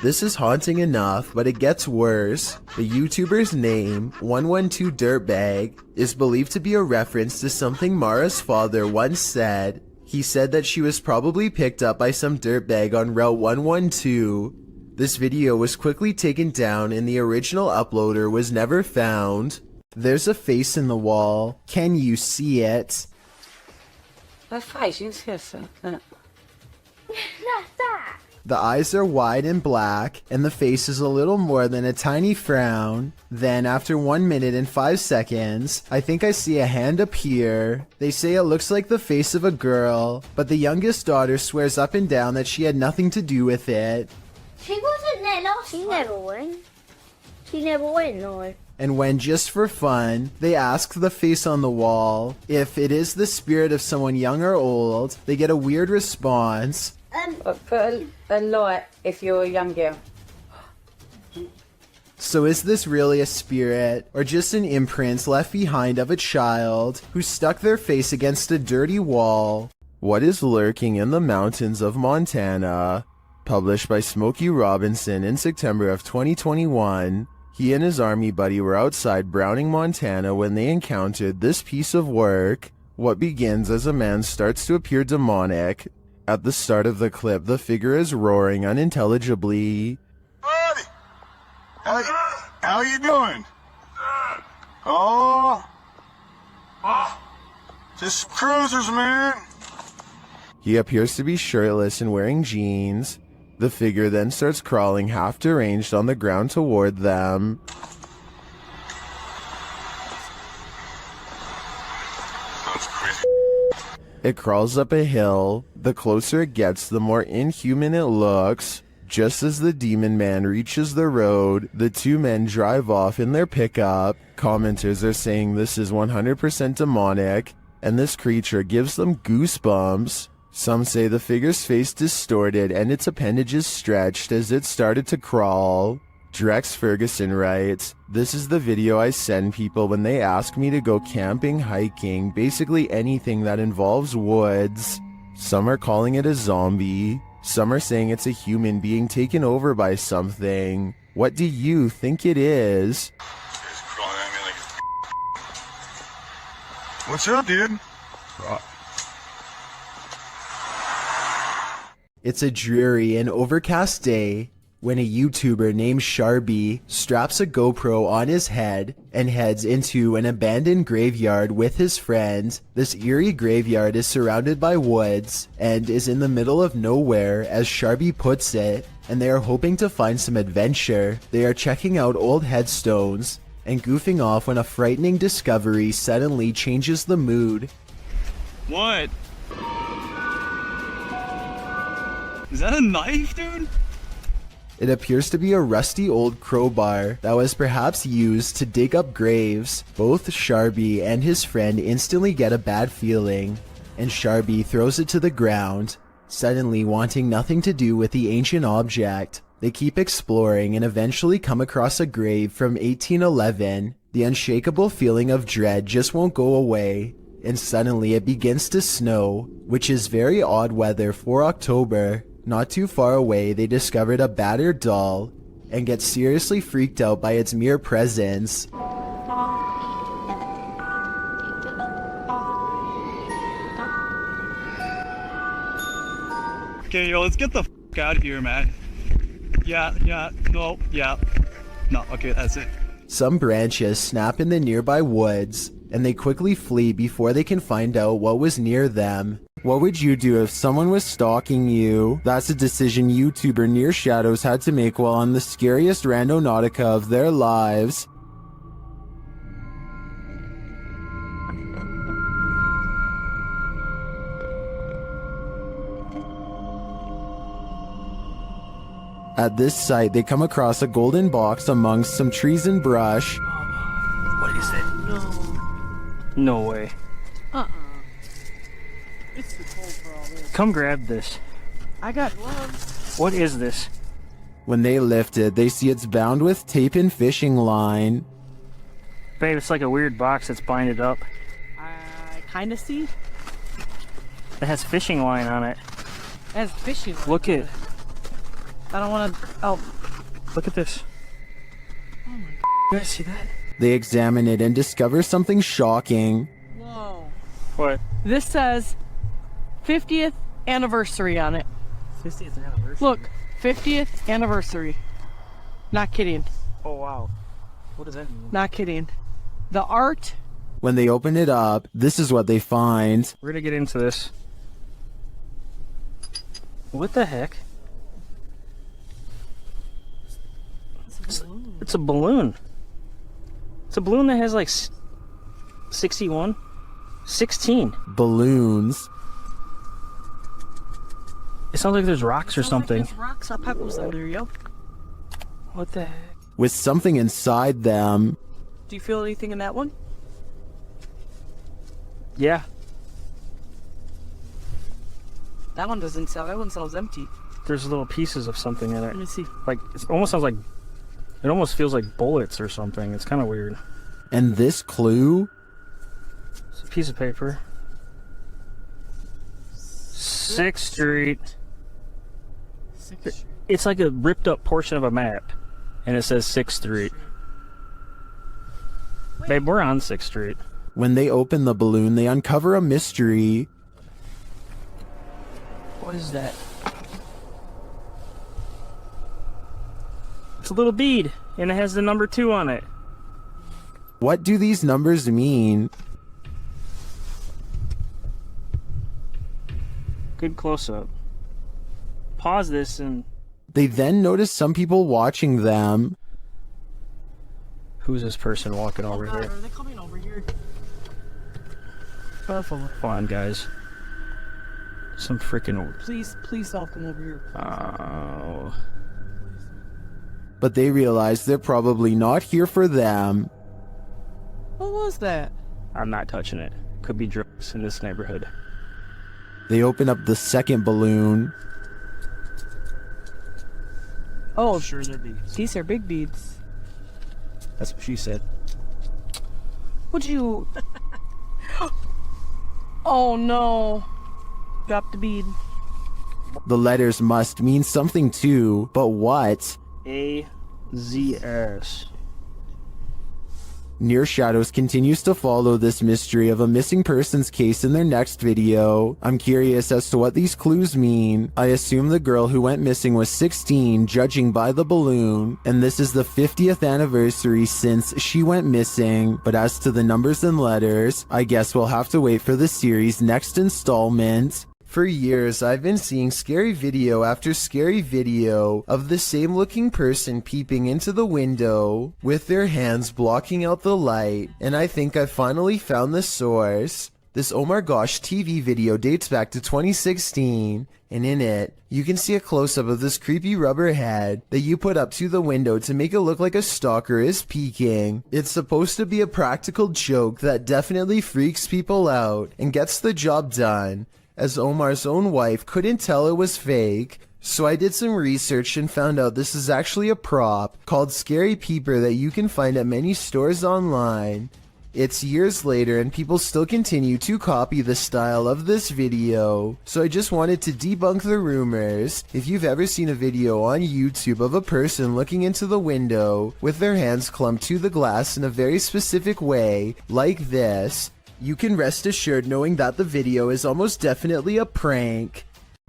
This is haunting enough, but it gets worse. The YouTuber's name, 112 Dirtbag, is believed to be a reference to something Mara's father once said. He said that she was probably picked up by some dirtbag on Route 112. This video was quickly taken down and the original uploader was never found. There's a face in the wall. Can you see it? Vad fan syns det? The eyes are wide and black, and the face is a little more than a tiny frown. Then, after 1 minute and 5 seconds, I think I see a hand appear. They say it looks like the face of a girl, but the youngest daughter swears up and down that she had nothing to do with it. She wasn't there last time. She never went. She never went, no. And when, just for fun, they ask the face on the wall if it is the spirit of someone young or old, they get a weird response. Put a light if you're a young girl. So is this really a spirit, or just an imprint left behind of a child who stuck their face against a dirty wall? What is lurking in the mountains of Montana? Published by Smokey Robinson in September of 2021. He and his army buddy were outside Browning, Montana when they encountered this piece of work. What begins as a man starts to appear demonic. At the start of the clip, the figure is roaring unintelligibly. Buddy! How you doing? Oh! Just cruisers, man! He appears to be shirtless and wearing jeans. The figure then starts crawling half deranged on the ground toward them. That's crazy. It crawls up a hill. The closer it gets, the more inhuman it looks. Just as the demon man reaches the road, the two men drive off in their pickup. Commenters are saying this is 100% demonic, and this creature gives them goosebumps. Some say the figure's face distorted and its appendages stretched as it started to crawl. Drex Ferguson writes, "This is the video I send people when they ask me to go camping, hiking, basically anything that involves woods." Some are calling it a zombie. Some are saying it's a human being taken over by something. What do you think it is? What's up, dude? It's a dreary and overcast day when a YouTuber named Sharby straps a GoPro on his head and heads into an abandoned graveyard with his friend. This eerie graveyard is surrounded by woods and is in the middle of nowhere, as Sharby puts it, and they are hoping to find some adventure. They are checking out old headstones and goofing off when a frightening discovery suddenly changes the mood. What? Is that a knife, dude? It appears to be a rusty old crowbar that was perhaps used to dig up graves. Both Sharby and his friend instantly get a bad feeling, and Sharby throws it to the ground, suddenly wanting nothing to do with the ancient object. They keep exploring and eventually come across a grave from 1811. The unshakable feeling of dread just won't go away, and suddenly it begins to snow, which is very odd weather for October. Not too far away, they discovered a battered doll and get seriously freaked out by its mere presence. Okay, yo, let's get the f out of here, man. Yeah, no, okay, that's it. Some branches snap in the nearby woods, and they quickly flee before they can find out what was near them. What would you do if someone was stalking you? That's a decision YouTuber Near Shadows had to make while on the scariest randonautica of their lives. At this site, they come across a golden box amongst some trees and brush. What is it? No way. It's too cold for all this. Come grab this. I got gloves. What is this? When they lift it, they see it's bound with tape and fishing line. Babe, it's like a weird box that's binded up. I kinda see. It has fishing line on it. It has fishing line. Look at. I don't wanna. Oh. Look at this. Oh my god. You guys see that? They examine it and discover something shocking. Whoa. What? This says 50th anniversary on it. 50th anniversary? Look, 50th anniversary. Not kidding. Oh wow. What does that mean? Not kidding. The art. When they open it up, this is what they find. We're gonna get into this. What the heck? It's a balloon. It's a balloon that has like 61? 16. Balloons. It sounds like there's rocks or something. Like there's rocks on pebbles under, yo. What the heck? With something inside them. Do you feel anything in that one? Yeah. That one doesn't sell. That one sells empty. There's little pieces of something in it. Let me see. Like, it almost sounds like, it almost feels like bullets or something. It's kind of weird. And this clue? It's a piece of paper. 6th Street. It's like a ripped up portion of a map. And it says 6th Street. Babe, we're on 6th Street. When they open the balloon, they uncover a mystery. What is that? It's a little bead, and it has the number 2 on it. What do these numbers mean? Good close-up. Pause this and... They then notice some people watching them. Who's this person walking over here? Are they coming over here? Come on, guys. Some freaking... Please don't come over here. Oh. But they realize they're probably not here for them. What was that? I'm not touching it. Could be drugs in this neighborhood. They open up the second balloon. Oh, sure they're beads. These are big beads. That's what she said. Would you... Oh no. Drop the bead. The letters must mean something too, but what? A-Z-S. Near Shadows continues to follow this mystery of a missing persons case in their next video. I'm curious as to what these clues mean. I assume the girl who went missing was 16, judging by the balloon, and this is the 50th anniversary since she went missing. But as to the numbers and letters, I guess we'll have to wait for the series' next installment. For years, I've been seeing scary video after scary video of the same looking person peeping into the window with their hands blocking out the light, and I think I finally found the source. This Oh My Gosh TV video dates back to 2016, and in it, you can see a close-up of this creepy rubber head that you put up to the window to make it look like a stalker is peeking. It's supposed to be a practical joke that definitely freaks people out and gets the job done, as Omar's own wife couldn't tell it was fake. So I did some research and found out this is actually a prop called Scary Peeper that you can find at many stores online. It's years later and people still continue to copy the style of this video, so I just wanted to debunk the rumors. If you've ever seen a video on YouTube of a person looking into the window with their hands clumped to the glass in a very specific way, like this, you can rest assured knowing that the video is almost definitely a prank.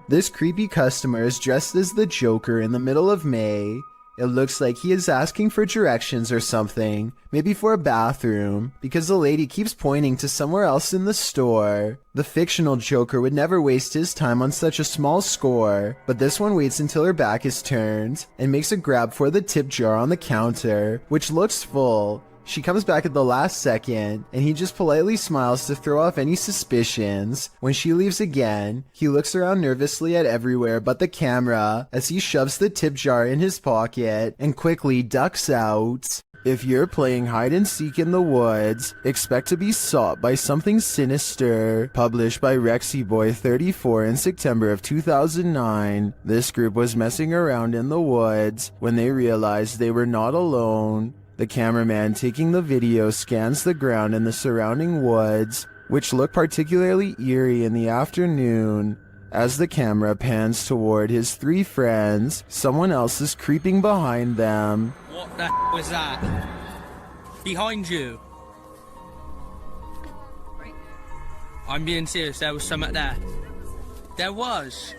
This creepy customer is dressed as the Joker in the middle of May. It looks like he is asking for directions or something, maybe for a bathroom, because the lady keeps pointing to somewhere else in the store. The fictional Joker would never waste his time on such a small score, but this one waits until her back is turned, and makes a grab for the tip jar on the counter, which looks full. She comes back at the last second, and he just politely smiles to throw off any suspicions. When she leaves again, he looks around nervously at everywhere but the camera as he shoves the tip jar in his pocket and quickly ducks out. If you're playing hide and seek in the woods, expect to be sought by something sinister. Published by RexyBoy34 in September of 2009, this group was messing around in the woods when they realized they were not alone. The cameraman taking the video scans the ground and the surrounding woods, which look particularly eerie in the afternoon. As the camera pans toward his three friends, someone else is creeping behind them. What the was that? Behind you. I'm being serious, there was something there. There was.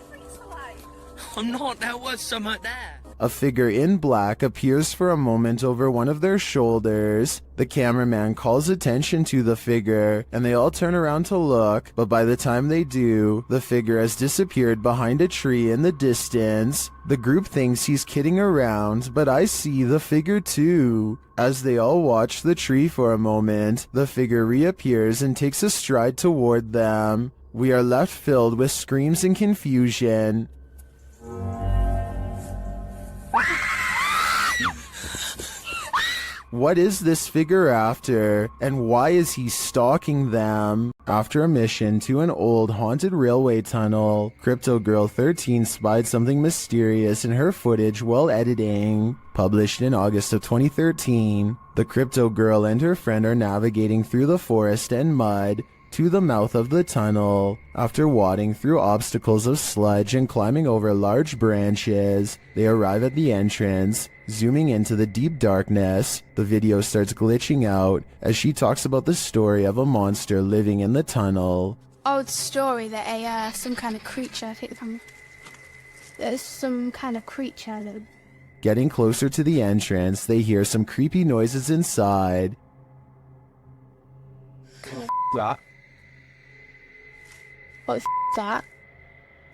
I'm not, there was something there. A figure in black appears for a moment over one of their shoulders. The cameraman calls attention to the figure, and they all turn around to look, but by the time they do, the figure has disappeared behind a tree in the distance. The group thinks he's kidding around, but I see the figure too. As they all watch the tree for a moment, the figure reappears and takes a stride toward them. We are left filled with screams and confusion. What is this figure after, and why is he stalking them? After a mission to an old haunted railway tunnel, Crypto Girl 13 spied something mysterious in her footage while editing. Published in August of 2013, the Crypto Girl and her friend are navigating through the forest and mud to the mouth of the tunnel. After wading through obstacles of sludge and climbing over large branches, they arrive at the entrance. Zooming into the deep darkness, the video starts glitching out as she talks about the story of a monster living in the tunnel. Old story that some kind of creature, I think there's some kind of creature that... Getting closer to the entrance, they hear some creepy noises inside. That. What's that?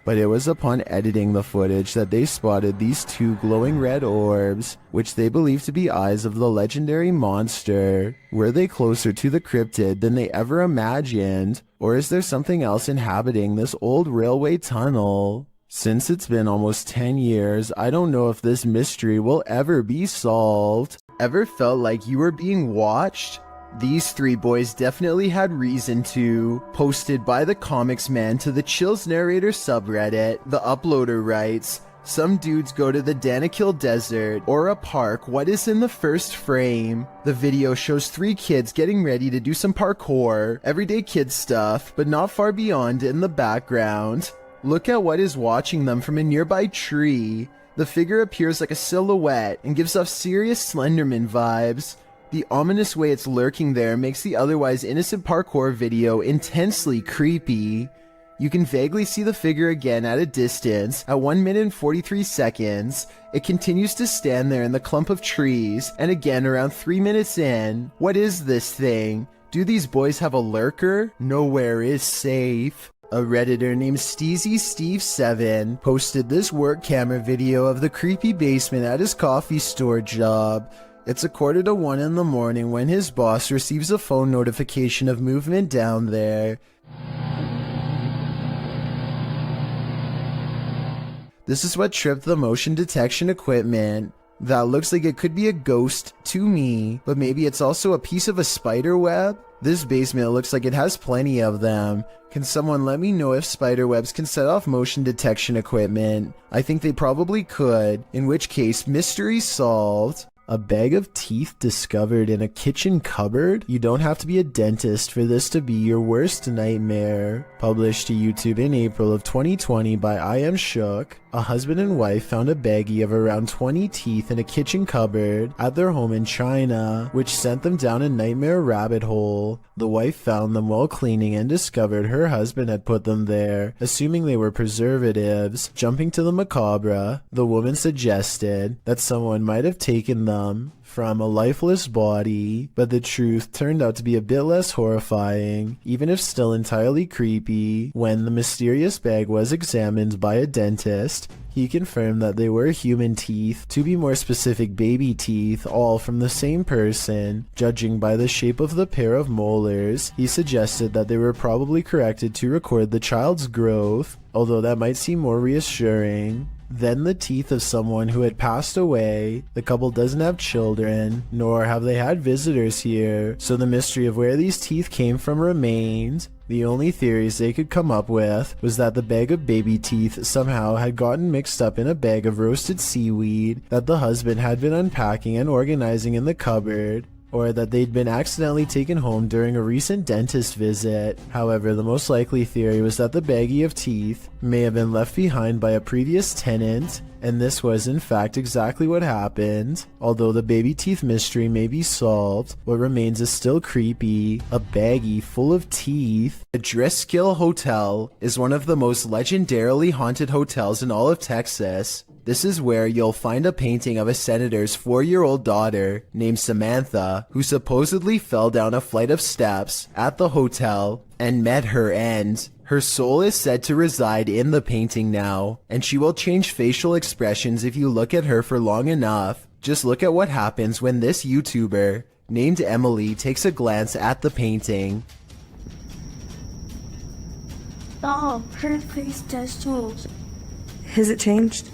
But it was upon editing the footage that they spotted these two glowing red orbs, which they believe to be eyes of the legendary monster. Were they closer to the cryptid than they ever imagined? Or is there something else inhabiting this old railway tunnel? Since it's been almost 10 years, I don't know if this mystery will ever be solved. Ever felt like you were being watched? These three boys definitely had reason to. Posted by the Comics Man to the Chills Narrator subreddit, the uploader writes, "Some dudes go to the Danakil Desert or a park. What is in the first frame? The video shows three kids getting ready to do some parkour, everyday kid stuff, but not far beyond in the background. Look at what is watching them from a nearby tree. The figure appears like a silhouette and gives off serious Slenderman vibes. The ominous way it's lurking there makes the otherwise innocent parkour video intensely creepy. You can vaguely see the figure again at a distance. At 1 minute and 43 seconds, it continues to stand there in the clump of trees, and again around 3 minutes in. What is this thing? Do these boys have a lurker? Nowhere is safe." A Redditor named SteezySteve7 posted this work camera video of the creepy basement at his coffee store job. It's 1:45 in the morning when his boss receives a phone notification of movement down there. This is what tripped the motion detection equipment. That looks like it could be a ghost to me, but maybe it's also a piece of a spider web? This basement looks like it has plenty of them. Can someone let me know if spider webs can set off motion detection equipment? I think they probably could, in which case mystery solved. A bag of teeth discovered in a kitchen cupboard? You don't have to be a dentist for this to be your worst nightmare. Published to YouTube in April of 2020 by I Am Shook. A husband and wife found a baggie of around 20 teeth in a kitchen cupboard at their home in China, which sent them down a nightmare rabbit hole. The wife found them while cleaning and discovered her husband had put them there, assuming they were preservatives. Jumping to the macabre, the woman suggested that someone might have taken them from a lifeless body, but the truth turned out to be a bit less horrifying, even if still entirely creepy. When the mysterious bag was examined by a dentist, he confirmed that they were human teeth, to be more specific baby teeth, all from the same person. Judging by the shape of the pair of molars, he suggested that they were probably corrected to record the child's growth, although that might seem more reassuring. Then the teeth of someone who had passed away. The couple doesn't have children, nor have they had visitors here, so the mystery of where these teeth came from remained. The only theories they could come up with was that the bag of baby teeth somehow had gotten mixed up in a bag of roasted seaweed that the husband had been unpacking and organizing in the cupboard, or that they'd been accidentally taken home during a recent dentist visit. However, the most likely theory was that the baggie of teeth may have been left behind by a previous tenant, and this was in fact exactly what happened. Although the baby teeth mystery may be solved, what remains is still creepy. A baggie full of teeth. The Driskill Hotel is one of the most legendarily haunted hotels in all of Texas. This is where you'll find a painting of a senator's 4-year-old daughter named Samantha, who supposedly fell down a flight of steps at the hotel and met her end. Her soul is said to reside in the painting now, and she will change facial expressions if you look at her for long enough. Just look at what happens when this YouTuber, named Emily, takes a glance at the painting. Oh, her face does change. Has it changed?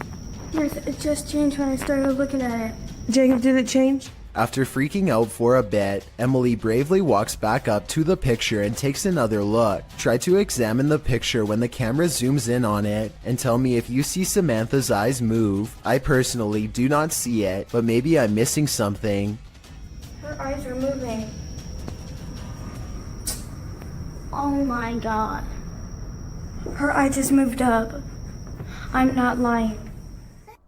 Yes, it just changed when I started looking at it. Jacob, did it change? After freaking out for a bit, Emily bravely walks back up to the picture and takes another look. Try to examine the picture when the camera zooms in on it, and tell me if you see Samantha's eyes move. I personally do not see it, but maybe I'm missing something. Her eyes are moving. Oh my god. Her eye just moved up. I'm not lying.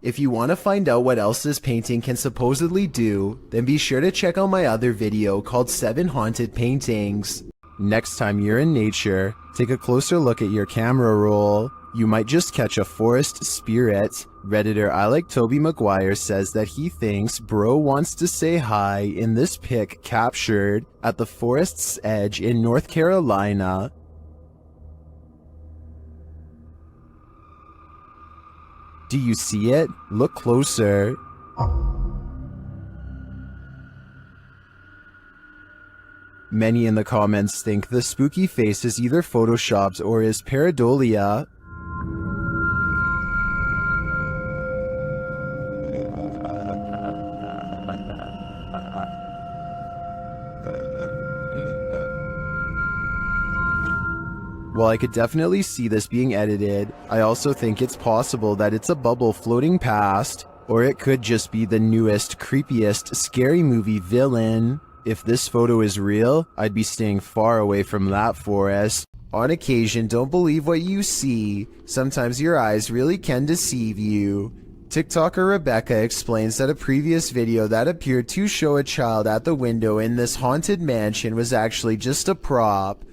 If you want to find out what else this painting can supposedly do, then be sure to check out my other video called 7 Haunted Paintings. Next time you're in nature, take a closer look at your camera roll. You might just catch a forest spirit. Redditor I Like Toby McGuire says that he thinks bro wants to say hi in this pic captured at the forest's edge in North Carolina. Do you see it? Look closer. Many in the comments think the spooky face is either photoshopped or is pareidolia. While I could definitely see this being edited, I also think it's possible that it's a bubble floating past, or it could just be the newest, creepiest, scary movie villain. If this photo is real, I'd be staying far away from that forest. On occasion, don't believe what you see. Sometimes your eyes really can deceive you. TikToker Rebecca explains that a previous video that appeared to show a child at the window in this haunted mansion was actually just a prop.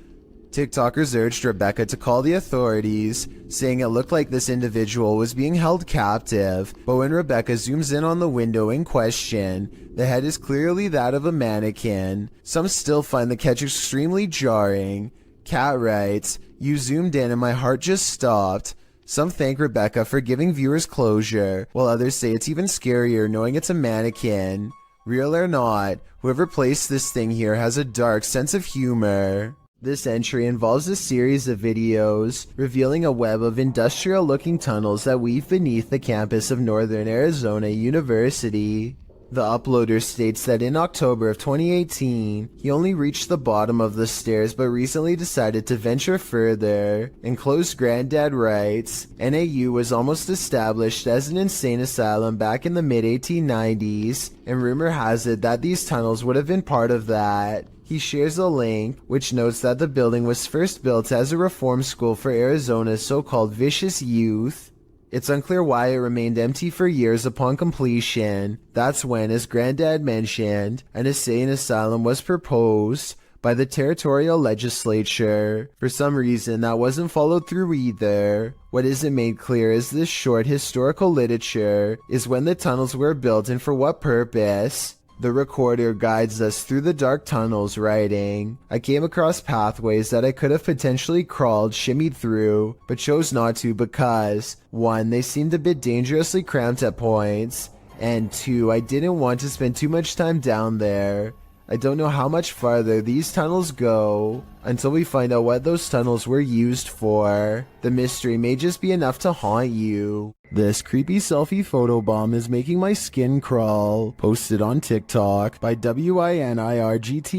TikTokers urged Rebecca to call the authorities, saying it looked like this individual was being held captive, but when Rebecca zooms in on the window in question, the head is clearly that of a mannequin. Some still find the catch extremely jarring. Kat writes, "You zoomed in and my heart just stopped." Some thank Rebecca for giving viewers closure, while others say it's even scarier knowing it's a mannequin. Real or not, whoever placed this thing here has a dark sense of humor. This entry involves a series of videos revealing a web of industrial-looking tunnels that weave beneath the campus of Northern Arizona University. The uploader states that in October of 2018, he only reached the bottom of the stairs but recently decided to venture further. Enclosed Granddad writes, NAU was almost established as an insane asylum back in the mid-1890s, and rumor has it that these tunnels would have been part of that. He shares a link, which notes that the building was first built as a reform school for Arizona's so-called vicious youth. It's unclear why it remained empty for years upon completion. That's when, as Granddad mentioned, an insane asylum was proposed by the territorial legislature. For some reason, that wasn't followed through either. What isn't made clear is this short historical literature is when the tunnels were built and for what purpose. The recorder guides us through the dark tunnels, writing, I came across pathways that I could have potentially crawled, shimmied through, but chose not to because 1. They seemed a bit dangerously cramped at points, and 2. I didn't want to spend too much time down there. I don't know how much farther these tunnels go until we find out what those tunnels were used for. The mystery may just be enough to haunt you. This creepy selfie photobomb is making my skin crawl. Posted on TikTok by WINIRGTA,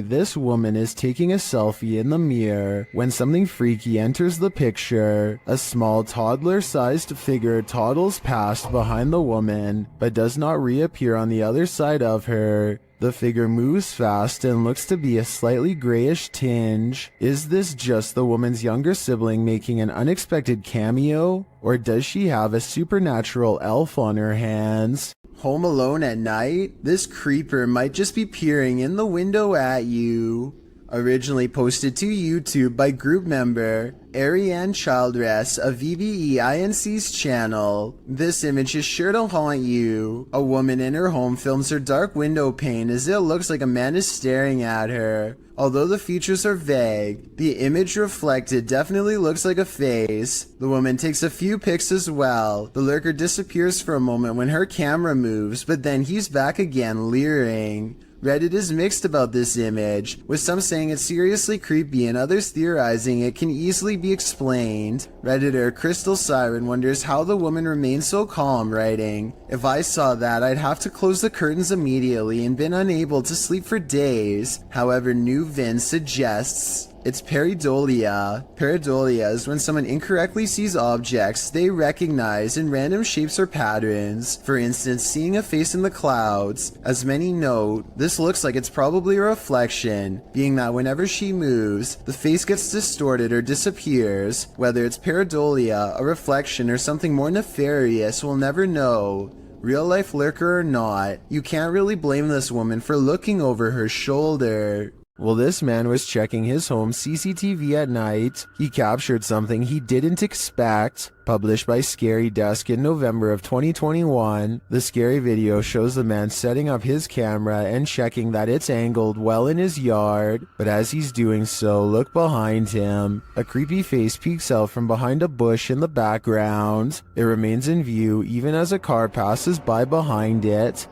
this woman is taking a selfie in the mirror when something freaky enters the picture. A small toddler-sized figure toddles past behind the woman, but does not reappear on the other side of her. The figure moves fast and looks to be a slightly grayish tinge. Is this just the woman's younger sibling making an unexpected cameo? Or does she have a supernatural elf on her hands? Home alone at night? This creeper might just be peering in the window at you. Originally posted to YouTube by group member Ariane Childress of VBEINC's channel. This image is sure to haunt you. A woman in her home films her dark window pane as it looks like a man is staring at her. Although the features are vague, the image reflected definitely looks like a face. The woman takes a few pics as well. The lurker disappears for a moment when her camera moves, but then he's back again, leering. Reddit is mixed about this image, with some saying it's seriously creepy and others theorizing it can easily be explained. Redditor Crystal Siren wonders how the woman remains so calm, writing, if I saw that, I'd have to close the curtains immediately and been unable to sleep for days. However, New Vin suggests it's pareidolia. Pareidolia is when someone incorrectly sees objects they recognize in random shapes or patterns. For instance, seeing a face in the clouds. As many note, this looks like it's probably a reflection, being that whenever she moves, the face gets distorted or disappears. Whether it's pareidolia, a reflection, or something more nefarious, we'll never know. Real life lurker or not, you can't really blame this woman for looking over her shoulder. Well, this man was checking his home CCTV at night. He captured something he didn't expect. Published by Scary Desk in November of 2021, the scary video shows the man setting up his camera and checking that it's angled well in his yard. But as he's doing so, look behind him. A creepy face peeks out from behind a bush in the background. It remains in view even as a car passes by behind it.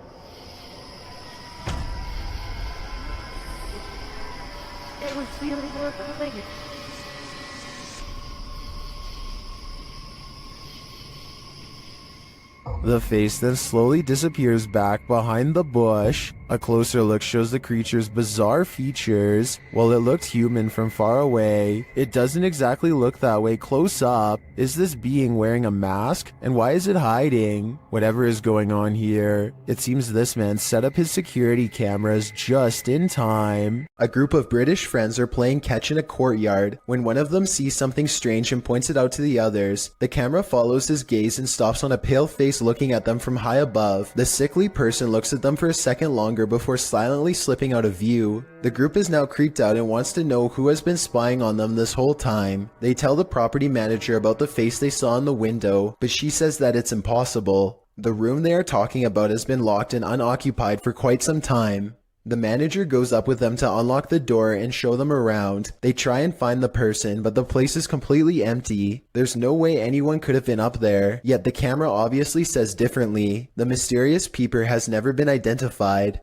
It was really horrifying. The face then slowly disappears back behind the bush. A closer look shows the creature's bizarre features. While it looked human from far away, it doesn't exactly look that way close up. Is this being wearing a mask? And why is it hiding? Whatever is going on here, it seems this man set up his security cameras just in time. A group of British friends are playing catch in a courtyard when one of them sees something strange and points it out to the others. The camera follows his gaze and stops on a pale face looking at them from high above. The sickly person looks at them for a second longer before silently slipping out of view. The group is now creeped out and wants to know who has been spying on them this whole time. They tell the property manager about the face they saw in the window, but she says that it's impossible. The room they are talking about has been locked and unoccupied for quite some time. The manager goes up with them to unlock the door and show them around. They try and find the person, but the place is completely empty. There's no way anyone could have been up there, yet the camera obviously says differently. The mysterious peeper has never been identified.